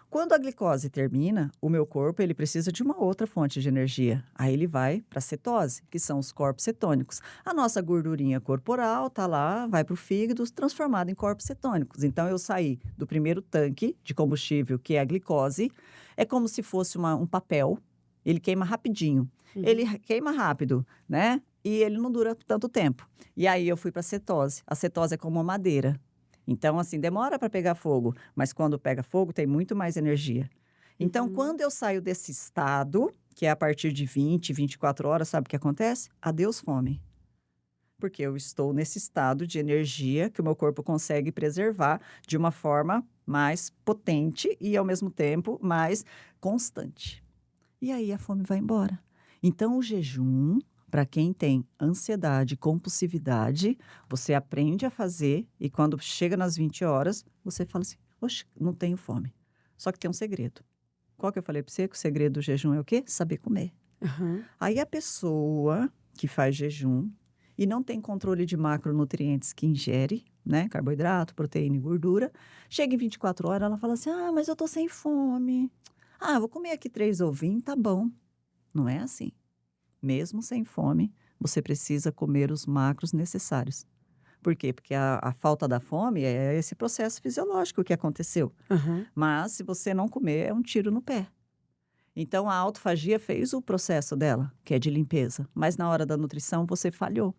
Quando a glicose termina, o meu corpo ele precisa de uma outra fonte de energia. Aí ele vai para a cetose, que são os corpos cetônicos. A nossa gordurinha corporal tá lá, vai para o fígado, transformada em corpos cetônicos. Então eu saí do primeiro tanque de combustível, que é a glicose, é como se fosse um papel. Ele queima rapidinho. Ele Uhum. queima rápido, né? E ele não dura tanto tempo. E aí eu fui para a cetose. A cetose é como uma madeira. Então, assim, demora para pegar fogo, mas quando pega fogo tem muito mais energia. Então, Uhum. quando eu saio desse estado, que é a partir de 24 horas, sabe o que acontece? Adeus fome. Porque eu estou nesse estado de energia que o meu corpo consegue preservar de uma forma mais potente e, ao mesmo tempo, mais constante. E aí a fome vai embora. Então, o jejum, para quem tem ansiedade, compulsividade, você aprende a fazer e quando chega nas 20 horas, você fala assim: oxe, não tenho fome. Só que tem um segredo. Qual que eu falei para você? Que o segredo do jejum é o quê? Saber comer. Aham. Aí a pessoa que faz jejum e não tem controle de macronutrientes que ingere, né? Carboidrato, proteína e gordura, chega em 24 horas, ela fala assim: ah, mas eu tô sem fome. Ah, vou comer aqui 3 ovinhos, tá bom. Não é assim. Mesmo sem fome, você precisa comer os macros necessários. Por quê? Porque a falta da fome é esse processo fisiológico que aconteceu. Aham. Mas se você não comer, é um tiro no pé. Então a autofagia fez o processo dela, que é de limpeza, mas na hora da nutrição você falhou.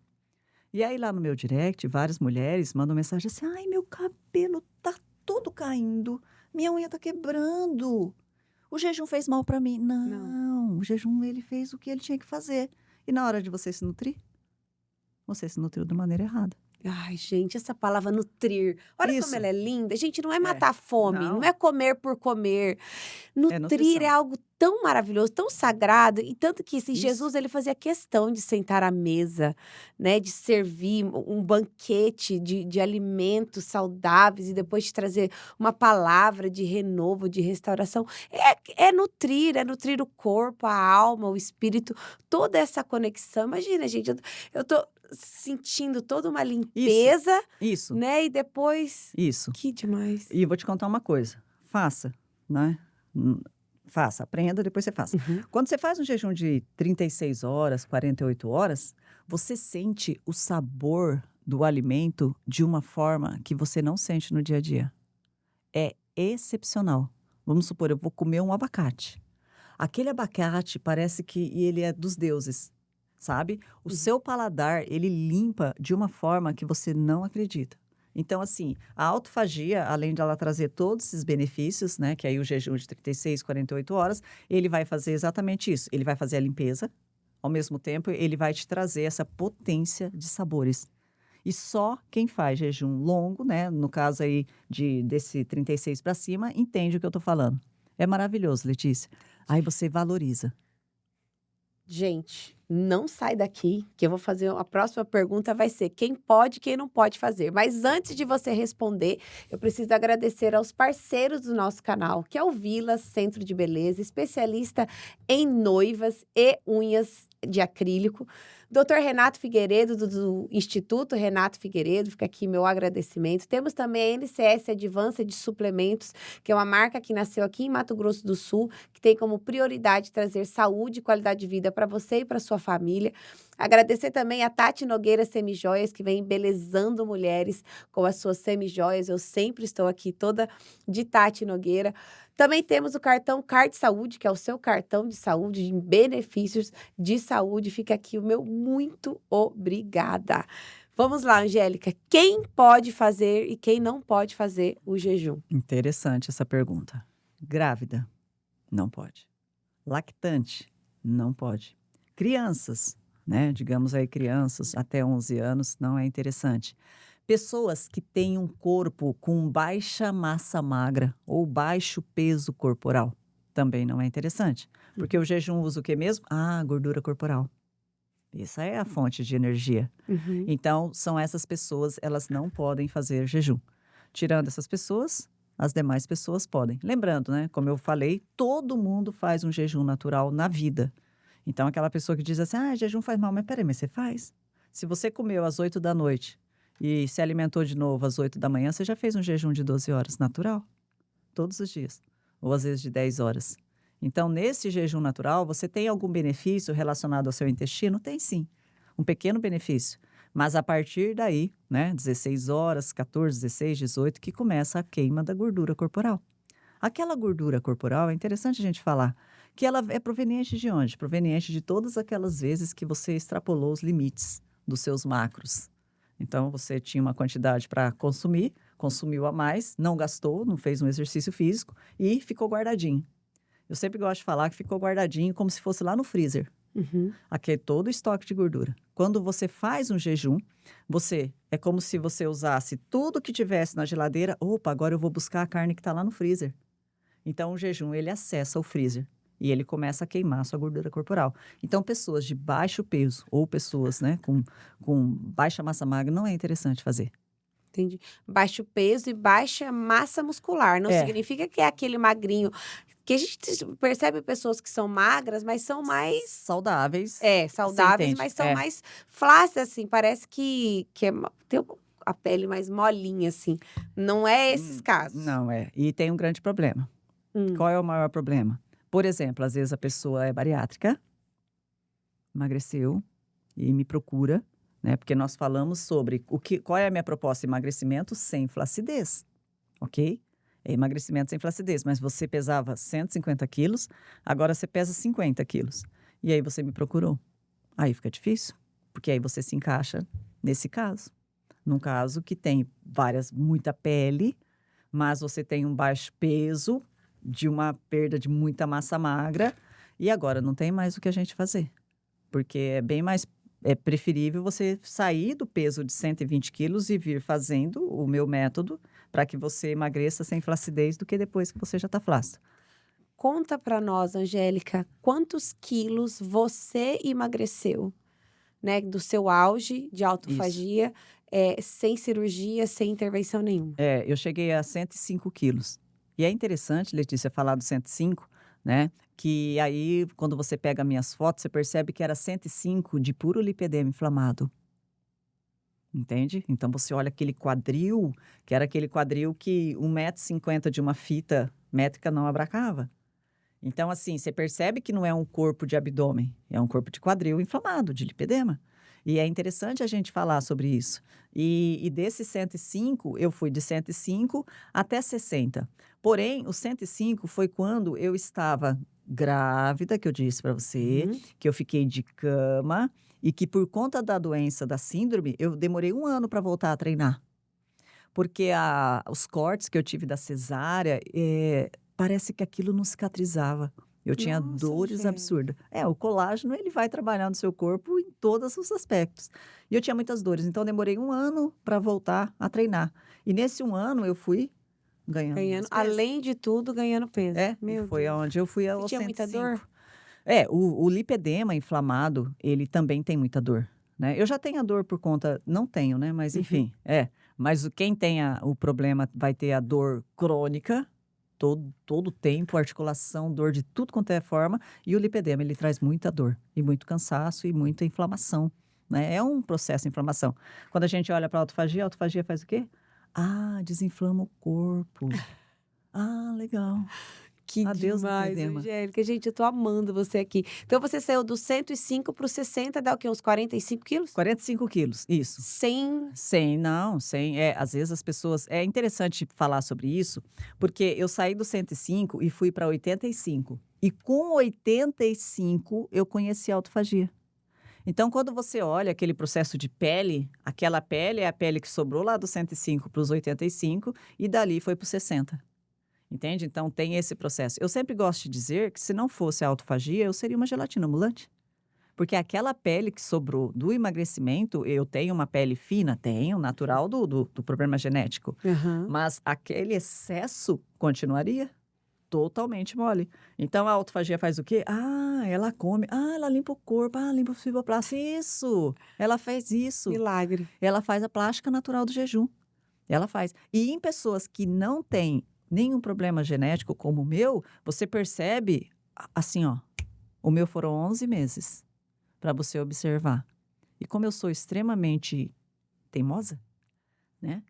E aí lá no meu direct, várias mulheres mandam mensagem assim: ai, meu cabelo tá todo caindo, minha unha tá quebrando. O jejum fez mal para mim. Não. Não, o jejum ele fez o que ele tinha que fazer. E na hora de você se nutrir, você se nutriu da maneira errada. Ai, gente, essa palavra nutrir, olha como Isso, ela é linda. Gente, não é é. matar a fome, não Não, é comer por comer. é Nutrir é nutrição. algo tão maravilhoso, tão sagrado, e tanto que esse Isso, Jesus ele fazia questão de sentar à mesa, né, de servir um banquete de alimentos saudáveis e depois de trazer uma palavra de renovo, de restauração. É nutrir o corpo, a alma, o espírito, toda essa conexão. Imagina, gente, eu tô sentindo toda uma isso, limpeza, isso, né, e depois isso. que demais. E eu vou te contar uma coisa. Faça, né? Faça, aprenda, depois você faça. Uhum. Quando você faz um jejum de 36 horas, 48 horas, você sente o sabor do alimento de uma forma que você não sente no dia a dia. É excepcional. Vamos supor, eu vou comer um abacate. Aquele abacate parece que ele é dos deuses, sabe? O Uhum. seu paladar, ele limpa de uma forma que você não acredita. Então, assim, a autofagia, além de ela trazer todos esses benefícios, né? Que aí o jejum de 36, 48 horas, ele vai fazer exatamente isso. Ele vai fazer a limpeza, ao mesmo tempo, ele vai te trazer essa potência de sabores. E só quem faz jejum longo, né, no caso aí desse 36 para cima, entende o que eu tô falando. É maravilhoso, Letícia. Aí você valoriza. Gente, não sai daqui, que eu vou fazer a próxima pergunta vai ser quem pode e quem não pode fazer. Mas antes de você responder, eu preciso agradecer aos parceiros do nosso canal, que é o Vila Centro de Beleza, especialista em noivas e unhas de acrílico. Dr. Renato Figueiredo, do Instituto Renato Figueiredo, fica aqui meu agradecimento. Temos também a NCS Advança de Suplementos, que é uma marca que nasceu aqui em Mato Grosso do Sul, que tem como prioridade trazer saúde e qualidade de vida para você e para sua família. Agradecer também a Tati Nogueira Semijoias, que vem embelezando mulheres com as suas semijoias. Eu sempre estou aqui toda de Tati Nogueira. Também temos o cartão Card Saúde, que é o seu cartão de saúde, de benefícios de saúde. Fica aqui o meu muito obrigada. Vamos lá, Angélica. Quem pode fazer e quem não pode fazer o jejum? Interessante essa pergunta. Grávida, não pode. Lactante, não pode. Crianças, né? Digamos aí crianças até 11 anos, não é interessante. Pessoas que têm um corpo com baixa massa magra ou baixo peso corporal, também não é interessante. Porque o jejum usa o que mesmo? Ah, gordura corporal. Essa é a fonte de energia. Uhum. Então, são essas pessoas, elas não podem fazer jejum. Tirando essas pessoas, as demais pessoas podem. Lembrando, né, como eu falei, todo mundo faz um jejum natural na vida. Então, aquela pessoa que diz assim, ah, jejum faz mal, mas peraí, mas você faz? Se você comeu às 8 da noite e se alimentou de novo às 8 da manhã, você já fez um jejum de 12 horas natural? Todos os dias. Ou às vezes de 10 horas. Então, nesse jejum natural, você tem algum benefício relacionado ao seu intestino? Tem sim. Um pequeno benefício. Mas a partir daí, né, 16 horas, 14, 16, 18, que começa a queima da gordura corporal. Aquela gordura corporal, é interessante a gente falar, que ela é proveniente de onde? Proveniente de todas aquelas vezes que você extrapolou os limites dos seus macros. Então, você tinha uma quantidade para consumir, consumiu a mais, não gastou, não fez um exercício físico e ficou guardadinho. Eu sempre gosto de falar que ficou guardadinho como se fosse lá no freezer. Uhum. Aqui é todo o estoque de gordura. Quando você faz um jejum, é como se você usasse tudo que tivesse na geladeira. Opa, agora eu vou buscar a carne que está lá no freezer. Então, o jejum, ele acessa o freezer e ele começa a queimar a sua gordura corporal. Então, pessoas de baixo peso ou pessoas, né, com baixa massa magra, não é interessante fazer. Entendi. Baixo peso e baixa massa muscular. Não É. significa que é aquele magrinho. Que a gente percebe pessoas que são magras, mas são mais Saudáveis. Você saudáveis, entende? mas são mais flácidas, assim. Parece que tem a pele mais molinha, assim. Não é esses casos. Não é. E tem um grande problema. Hum. Qual é o maior problema? Por exemplo, às vezes a pessoa é bariátrica, emagreceu e me procura, né? Porque nós falamos sobre qual é a minha proposta? Emagrecimento sem flacidez, ok? É emagrecimento sem flacidez, mas você pesava 150 quilos, agora você pesa 50 quilos. E aí você me procurou. Aí fica difícil, porque aí você se encaixa nesse caso. Num caso que tem muita pele, mas você tem um baixo peso, de uma perda de muita massa magra, e agora não tem mais o que a gente fazer. Porque é preferível você sair do peso de 120 quilos e vir fazendo o meu método para que você emagreça sem flacidez do que depois que você já está flácido. Conta pra nós, Angélica, quantos quilos você emagreceu, né? Do seu auge de autofagia, sem cirurgia, sem intervenção nenhuma. Eu cheguei a 105 quilos. E é interessante, Letícia, falar do 105, né? Que aí, quando você pega minhas fotos, você percebe que era 105 de puro lipedema inflamado. Entende? Então você olha aquele quadril, que era aquele quadril que 1,50 m de uma fita métrica não abracava. Então, assim, você percebe que não é um corpo de abdômen, é um corpo de quadril inflamado, de lipedema. E é interessante a gente falar sobre isso. E desse 105, eu fui de 105 até 60. Porém, o 105 foi quando eu estava grávida, que eu disse para você, Uhum. que eu fiquei de cama e que por conta da doença da síndrome, eu demorei 1 ano para voltar a treinar. Porque os cortes que eu tive da cesárea, parece que aquilo não cicatrizava. Eu tinha Nossa, dores Angélica. absurdas. O colágeno, ele vai trabalhar no seu corpo em todos os aspectos. E eu tinha muitas dores, então eu demorei 1 ano para voltar a treinar. E nesse 1 ano eu fui ganhando Ganhando, mais peso. além de tudo, ganhando peso. E Meu foi Deus. aonde eu fui Você aos tinha cento e muita dor? cinco. O lipedema inflamado, ele também tem muita dor, né. Eu já tenho a dor por conta não tenho, né, mas Uhum. enfim, mas quem tem o problema vai ter a dor crônica, todo o tempo, articulação, dor de tudo quanto é forma, e o lipedema ele traz muita dor, e muito cansaço, e muita inflamação, né, é um processo de inflamação. Quando a gente olha para a autofagia faz o quê? Desinflama o corpo. Legal. Que Adeus demais, lipedema. Angélica. Gente, eu tô amando você aqui. Então você saiu dos 105 para os 60, dá o quê? Uns 45 quilos? 45 quilos, isso. Sem. Sem, às vezes as pessoas é interessante falar sobre isso, porque eu saí do 105 e fui para 85. E com 85 eu conheci a autofagia. Então, quando você olha aquele processo de pele, aquela pele é a pele que sobrou lá do 105 para os 85 e dali foi para os 60. Entende? Então tem esse processo. Eu sempre gosto de dizer que se não fosse a autofagia, eu seria uma gelatina ambulante. Porque aquela pele que sobrou do emagrecimento, eu tenho uma pele fina, tenho, natural do problema genético. Aham. Mas aquele excesso continuaria totalmente mole. Então a autofagia faz o quê? Ela come, ela limpa o corpo, limpa o fibroblast. Isso! Ela faz isso. Milagre. Ela faz a plástica natural do jejum. Ela faz. E em pessoas que não têm nenhum problema genético como o meu, você percebe, assim, ó, o meu foram 11 meses para você observar. E como eu sou extremamente teimosa, né?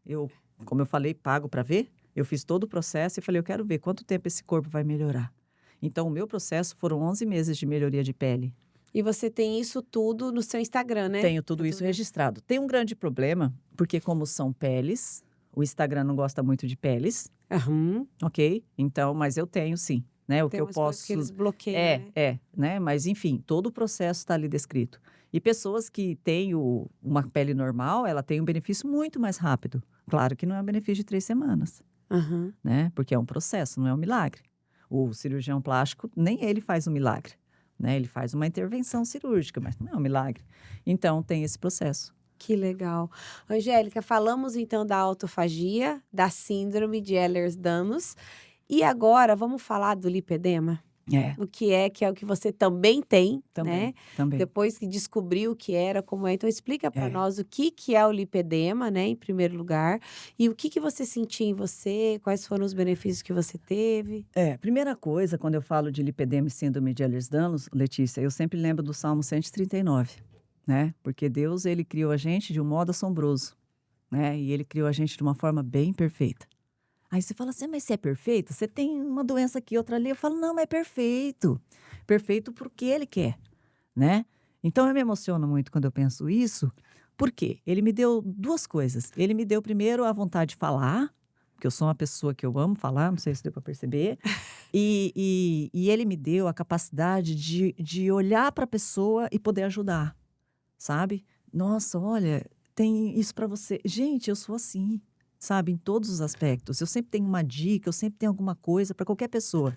Como eu falei, pago para ver. Eu fiz todo o processo e falei, eu quero ver quanto tempo esse corpo vai melhorar. Então, o meu processo foram 11 meses de melhoria de pele. E você tem isso tudo no seu Instagram, né? Tenho tudo isso registrado. Tem um grande problema, porque como são peles, o Instagram não gosta muito de peles, Aham. ok? Então, mas eu tenho sim, né? O Tem que eu umas coisas que posso. eles bloqueiam, né? Né? Mas enfim, todo o processo está ali descrito. E pessoas que têm uma pele normal, ela tem um benefício muito mais rápido. Claro que não é um benefício de 3 semanas, Aham. né? Porque é um processo, não é um milagre. O cirurgião plástico, nem ele faz um milagre, né? Ele faz uma intervenção cirúrgica, mas não é um milagre. Então, tem esse processo. Que legal. Angélica, falamos então da autofagia, da síndrome de Ehlers-Danlos. E agora vamos falar do lipedema? É, O que é o que você também tem, né? também. Depois que descobriu o que era, como é. Então explica para É. nós o que é o lipedema, né, em primeiro lugar, e o que você sentia em você, quais foram os benefícios que você teve. Primeira coisa, quando eu falo de lipedema e síndrome de Ehlers-Danlos, Letícia, eu sempre lembro do Salmo 139, né? Porque Deus, ele criou a gente de um modo assombroso, né? E ele criou a gente de uma forma bem perfeita. Aí você fala assim, mas você é perfeito? Você tem uma doença aqui, outra ali. Eu falo, não, mas é perfeito. Perfeito porque ele quer, né? Então eu me emociono muito quando eu penso isso. Por quê? Ele me deu 2 coisas. Ele me deu primeiro a vontade de falar, porque eu sou uma pessoa que eu amo falar, não sei se deu para perceber. E ele me deu a capacidade de olhar para a pessoa e poder ajudar, sabe? Nossa, olha, tem isso para você. Gente, eu sou assim, sabe? Em todos os aspectos. Eu sempre tenho uma dica, eu sempre tenho alguma coisa para qualquer pessoa.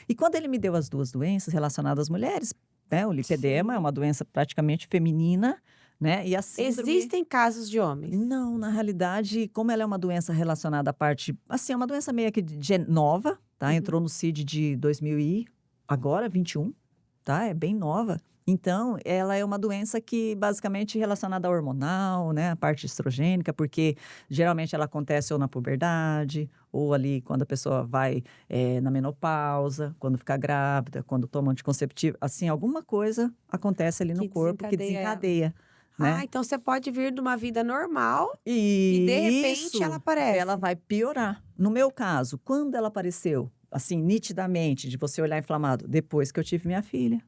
E quando ele me deu as 2 doenças relacionadas às mulheres, né? O lipedema é uma doença praticamente feminina, né? E a síndrome. Existem casos de homens? Não, na realidade, como ela é uma doença relacionada à parte, assim, é uma doença meio que nova, tá? Uhum. Entrou no CID de 2000 e agora 21, tá? É bem nova. Então, ela é uma doença que basicamente relacionada ao hormonal, né? A parte estrogênica, porque geralmente ela acontece ou na puberdade, ou ali quando a pessoa vai na menopausa, quando fica grávida, quando toma anticonceptivo, assim, alguma coisa acontece ali no Que corpo que desencadeia ela. desencadeia, né? Então você pode vir de uma vida normal e de repente ela Isso, aparece. ela vai piorar. No meu caso, quando ela apareceu, assim, nitidamente, de você olhar inflamado, depois que eu tive minha filha.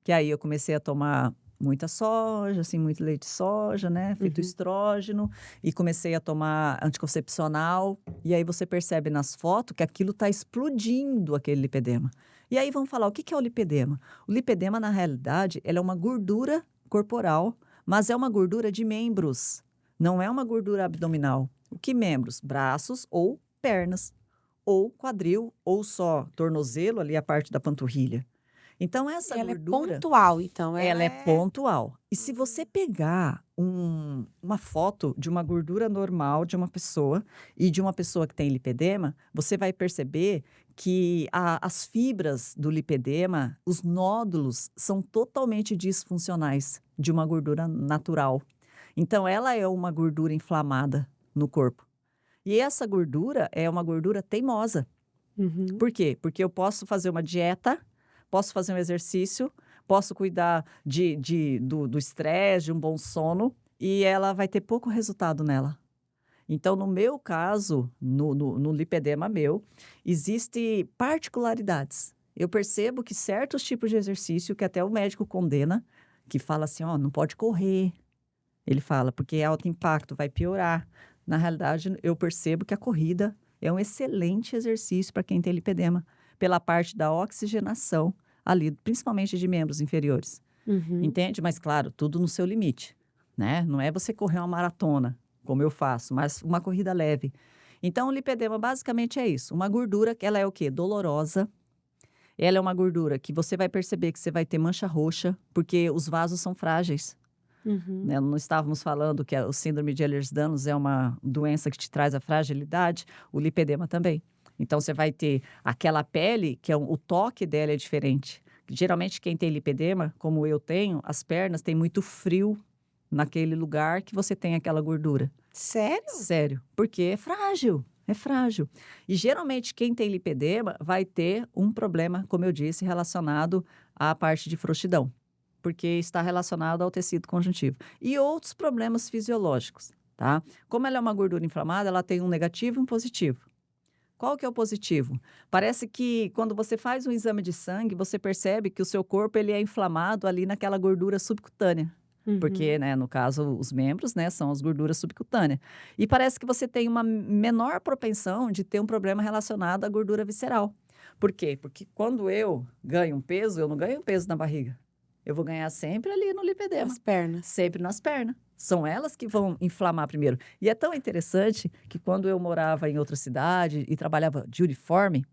Que aí eu comecei a tomar muita soja, assim, muito leite de soja, né, fitoestrógeno, e comecei a tomar anticoncepcional. E aí você percebe nas fotos que aquilo está explodindo, aquele lipedema. E aí vamos falar, o que é o lipedema? O lipedema, na realidade, ela é uma gordura corporal, mas é uma gordura de membros, não é uma gordura abdominal. O que membros? Braços ou pernas. ou quadril, ou só tornozelo, ali a parte da panturrilha. Então essa Ela é gordura, pontual, então, ela ela é é pontual. E se você pegar uma foto de uma gordura normal de uma pessoa e de uma pessoa que tem lipedema, você vai perceber que as fibras do lipedema, os nódulos, são totalmente disfuncionais de uma gordura natural. Então, ela é uma gordura inflamada no corpo. E essa gordura é uma gordura teimosa. Uhum. Por quê? Porque eu posso fazer uma dieta, posso fazer um exercício, posso cuidar do estresse, de um bom sono, e ela vai ter pouco resultado nela. Então, no meu caso, no lipedema meu, existem particularidades. Eu percebo que certos tipos de exercício, que até o médico condena, que fala assim, ó, não pode correr. Ele fala, porque é alto impacto, vai piorar. Na realidade, eu percebo que a corrida é um excelente exercício para quem tem lipedema, pela parte da oxigenação ali, principalmente de membros inferiores. Uhum. Entende? Mas, claro, tudo no seu limite, né? Não é você correr uma maratona, como eu faço, mas uma corrida leve. Então, o lipedema basicamente é isso. Uma gordura que ela é o quê? Dolorosa. Ela é uma gordura que você vai perceber que você vai ter mancha roxa, porque os vasos são frágeis. Uhum. Né? Não estávamos falando que o síndrome de Ehlers-Danlos é uma doença que te traz a fragilidade, o lipedema também. Então, você vai ter aquela pele, que o toque dela é diferente. Geralmente, quem tem lipedema, como eu tenho, as pernas têm muito frio naquele lugar que você tem aquela gordura. Sério? Sério, porque é frágil, é frágil. E geralmente quem tem lipedema vai ter um problema, como eu disse, relacionado à parte de frouxidão, porque está relacionado ao tecido conjuntivo. E outros problemas fisiológicos, tá? Como ela é uma gordura inflamada, ela tem um negativo e um positivo. Qual que é o positivo? Parece que quando você faz um exame de sangue, você percebe que o seu corpo ele é inflamado ali naquela gordura subcutânea. Porque, Uhum. né, no caso, os membros, né, são as gorduras subcutâneas. E parece que você tem uma menor propensão de ter um problema relacionado à gordura visceral. Por quê? Porque quando eu ganho um peso, eu não ganho peso na barriga. Eu vou ganhar sempre ali no lipedema, As pernas. sempre nas pernas. São elas que vão inflamar primeiro. E é tão interessante que quando eu morava em outra cidade e trabalhava de uniforme,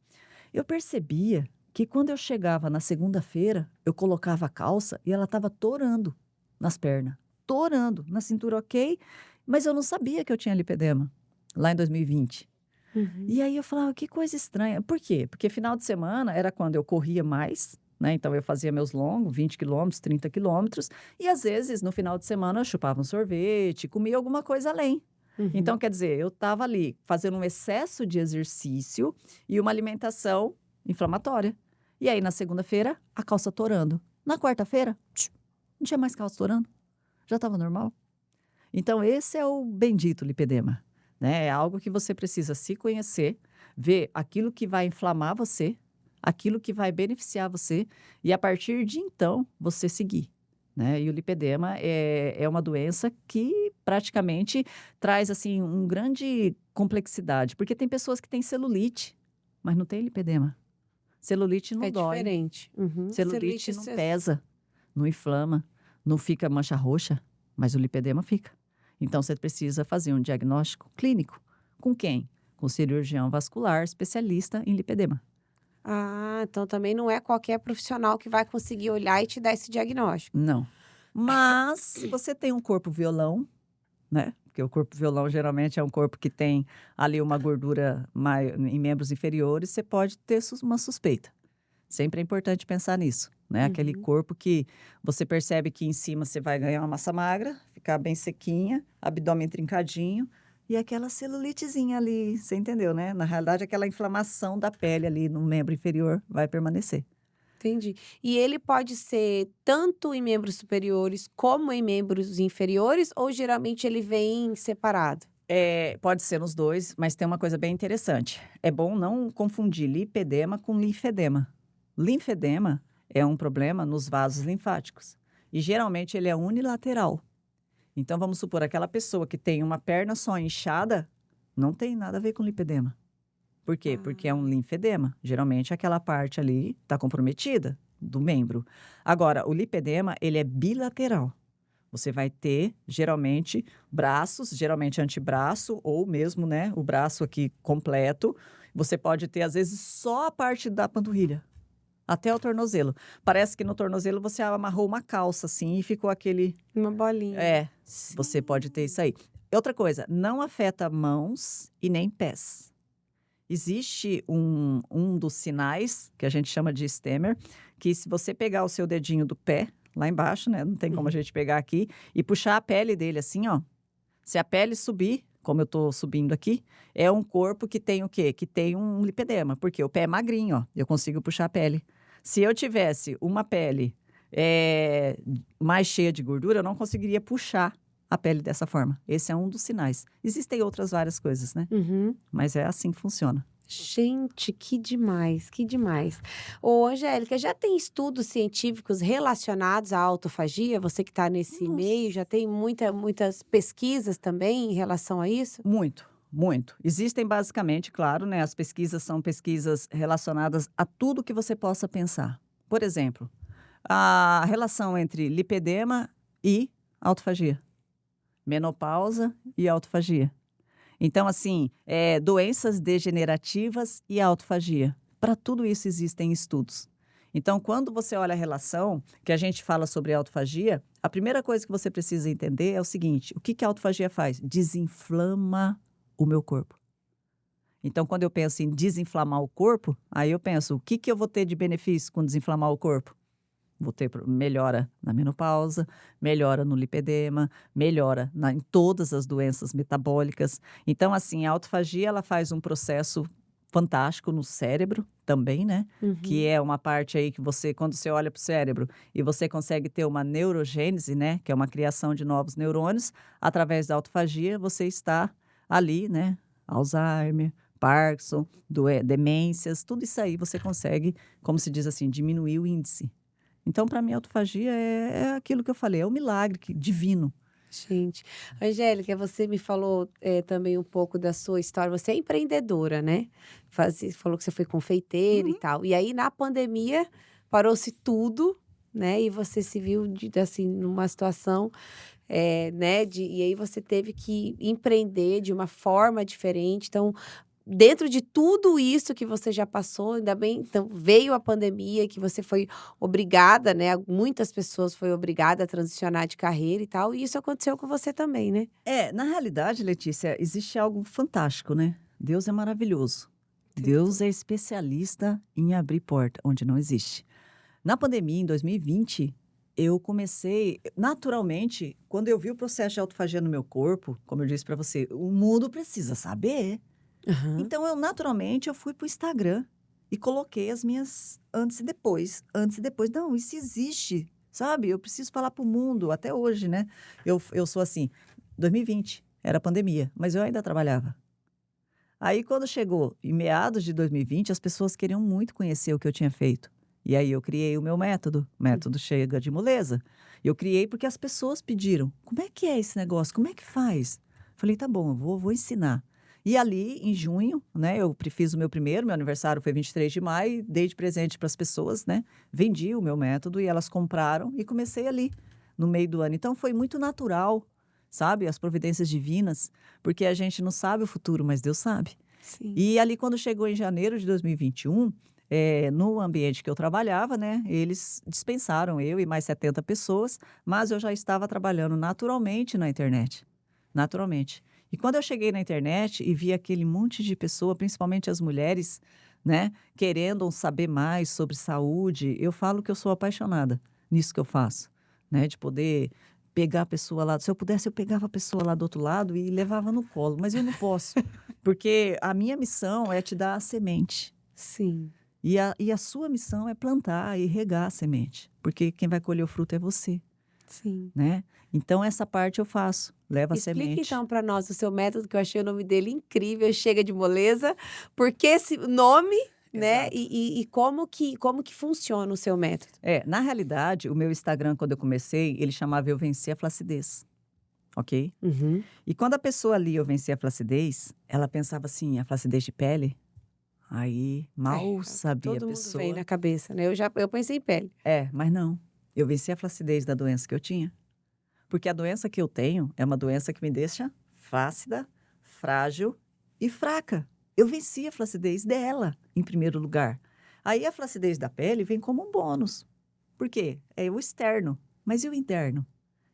eu percebia que quando eu chegava na segunda-feira, eu colocava a calça e ela estava torando nas pernas. Torando, na cintura ok, mas eu não sabia que eu tinha lipedema, lá em 2020. Uhum. E aí eu falava, que coisa estranha. Por quê? Porque final de semana era quando eu corria mais, né? Então eu fazia meus longos, 20 quilômetros, 30 quilômetros, e às vezes no final de semana eu chupava um sorvete, comia alguma coisa além. Uhum. Então, quer dizer, eu estava ali fazendo um excesso de exercício e uma alimentação inflamatória. E aí, na segunda-feira, a calça torando. Na quarta-feira, não tinha mais calça torando. Já estava normal. Então, esse é o bendito lipedema. Né? É algo que você precisa se conhecer, ver aquilo que vai inflamar você, aquilo que vai beneficiar você, e a partir de então, você seguir. Né? E o lipedema é uma doença que praticamente traz assim um grande complexidade, porque tem pessoas que têm celulite, mas não tem lipedema. Celulite não É dói, diferente. Uhum. celulite não pesa, não inflama, não fica mancha roxa, mas o lipedema fica. Então você precisa fazer um diagnóstico clínico. Com quem? Com o cirurgião vascular especialista em lipedema. Ah, então também não é qualquer profissional que vai conseguir olhar e te dar esse diagnóstico. Não. Mas se você tem um corpo violão, né? Porque o corpo violão geralmente é um corpo que tem ali uma gordura em membros inferiores, você pode ter uma suspeita. Sempre é importante pensar nisso, né? Aquele Uhum. corpo que você percebe que em cima você vai ganhar uma massa magra, ficar bem sequinha, abdômen trincadinho e aquela celulitezinha ali, você entendeu, né? Na realidade, aquela inflamação da pele ali no membro inferior vai permanecer. Entendi. E ele pode ser tanto em membros superiores como em membros inferiores, ou geralmente ele vem separado? Pode ser nos dois, mas tem uma coisa bem interessante. É bom não confundir lipedema com linfedema. Linfedema é um problema nos vasos linfáticos e geralmente ele é unilateral. Então vamos supor aquela pessoa que tem uma perna só inchada, não tem nada a ver com lipedema. Por quê? Porque é um Ah. linfedema. Geralmente aquela parte ali está comprometida do membro. Agora, o lipedema, ele é bilateral. Você vai ter, geralmente, braços, geralmente antebraço, ou mesmo, né, o braço aqui completo, Você pode ter, às vezes, só a parte da panturrilha, até o tornozelo. Parece que no tornozelo você amarrou uma calça, assim, e ficou aquele... Uma bolinha. Você pode ter isso aí. Outra coisa, não afeta mãos e nem pés. Existe um dos sinais, que a gente chama de stemmer, que se você pegar o seu dedinho do pé, lá embaixo, né? Não tem como a gente pegar aqui, e puxar a pele dele assim, ó. Se a pele subir, como eu tô subindo aqui, é um corpo que tem o quê? Que tem um lipedema, porque o pé é magrinho, ó. Eu consigo puxar a pele. Se eu tivesse uma pele mais cheia de gordura, eu não conseguiria puxar a pele dessa forma. Esse é um dos sinais. Existem outras várias coisas, né? Uhum. Mas é assim que funciona. Gente, que demais, que demais. Ô, Angélica, já tem estudos científicos relacionados à autofagia? Você que está nesse meio, já tem muitas pesquisas também em relação a isso? Muito, muito. Existem basicamente, claro, né? As pesquisas são pesquisas relacionadas a tudo que você possa pensar. Por exemplo, a relação entre lipedema e autofagia. Menopausa e autofagia. Então, assim, doenças degenerativas e autofagia. Para tudo isso existem estudos. Então, quando você olha a relação, que a gente fala sobre autofagia, a primeira coisa que você precisa entender é o seguinte: o que que a autofagia faz? Desinflama o meu corpo. Então, quando eu penso em desinflamar o corpo, aí eu penso, o que que eu vou ter de benefício com desinflamar o corpo? Vou ter melhora na menopausa, melhora no lipedema, melhora em todas as doenças metabólicas. Então, assim, a autofagia, ela faz um processo fantástico no cérebro também, né? Que é uma parte aí que você, quando você olha para o cérebro e você consegue ter uma neurogênese, né? Que é uma criação de novos neurônios, através da autofagia, você está ali, né? Alzheimer, Parkinson, demências, tudo isso aí você consegue, como se diz assim, diminuir o índice. Então, para mim, a autofagia é aquilo que eu falei, é um milagre divino. Gente, Angélica, você me falou também um pouco da sua história. Você é empreendedora, né? Falou que você foi confeiteira e tal. E aí, na pandemia, parou-se tudo, né? E você se viu, assim, numa situação, né? E aí você teve que empreender de uma forma diferente. Então, dentro de tudo isso que você já passou, ainda bem, então veio a pandemia que você foi obrigada, né? Muitas pessoas foi obrigada a transicionar de carreira e tal, e isso aconteceu com você também, né? Na realidade, Letícia, existe algo fantástico, né? Deus é maravilhoso. Tem Deus é especialista em abrir porta onde não existe. Na pandemia, em 2020, eu comecei, naturalmente, quando eu vi o processo de autofagia no meu corpo, como eu disse para você, o mundo precisa saber. Aham. Então, naturalmente, eu fui para o Instagram e coloquei as minhas antes e depois. Antes e depois. Não, isso existe, sabe? Eu preciso falar para o mundo, até hoje, né? Eu sou assim, 2020, era pandemia, mas eu ainda trabalhava. Aí, quando chegou em meados de 2020, as pessoas queriam muito conhecer o que eu tinha feito. E aí, eu criei o meu método Chega de Moleza. Eu criei porque as pessoas pediram. Como é que é esse negócio? Como é que faz? Falei, tá bom, eu vou ensinar. E ali, em junho, né, eu fiz o meu aniversário foi 23 de maio, dei de presente para as pessoas, né? Vendi o meu método e elas compraram e comecei ali, no meio do ano. Então, foi muito natural, sabe? As providências divinas, porque a gente não sabe o futuro, mas Deus sabe. Sim. E ali, quando chegou em janeiro de 2021, no ambiente que eu trabalhava, né, eles dispensaram eu e mais 70 pessoas, mas eu já estava trabalhando naturalmente na internet. Naturalmente. E quando eu cheguei na internet e vi aquele monte de pessoa, principalmente as mulheres, né, querendo saber mais sobre saúde, eu falo que eu sou apaixonada nisso que eu faço, né, de poder pegar a pessoa lá. Se eu pudesse, eu pegava a pessoa lá do outro lado e levava no colo, mas eu não posso, porque a minha missão é te dar a semente. Sim. E a sua missão é plantar e regar a semente, porque quem vai colher o fruto é você, Sim. né? Então, essa parte eu faço, levo a Explica semente. então para nós o seu método, que eu achei o nome dele incrível, Chega de Moleza. Por que esse nome, né? Exato. E como que funciona o seu método? Na realidade, o meu Instagram, quando eu comecei, ele chamava Eu Venci a Flacidez, ok? Uhum. E quando a pessoa lia Eu Venci a Flacidez, ela pensava assim, a flacidez de pele? Aí, mal sabia a Todo mundo vem pessoa. na cabeça, né? Eu pensei em pele. Mas não. Eu venci a flacidez da doença que eu tinha. Porque a doença que eu tenho é uma doença que me deixa flácida, frágil e fraca. Eu venci a flacidez dela, em primeiro lugar. Aí a flacidez da pele vem como um bônus. Por quê? É o externo, mas e o interno?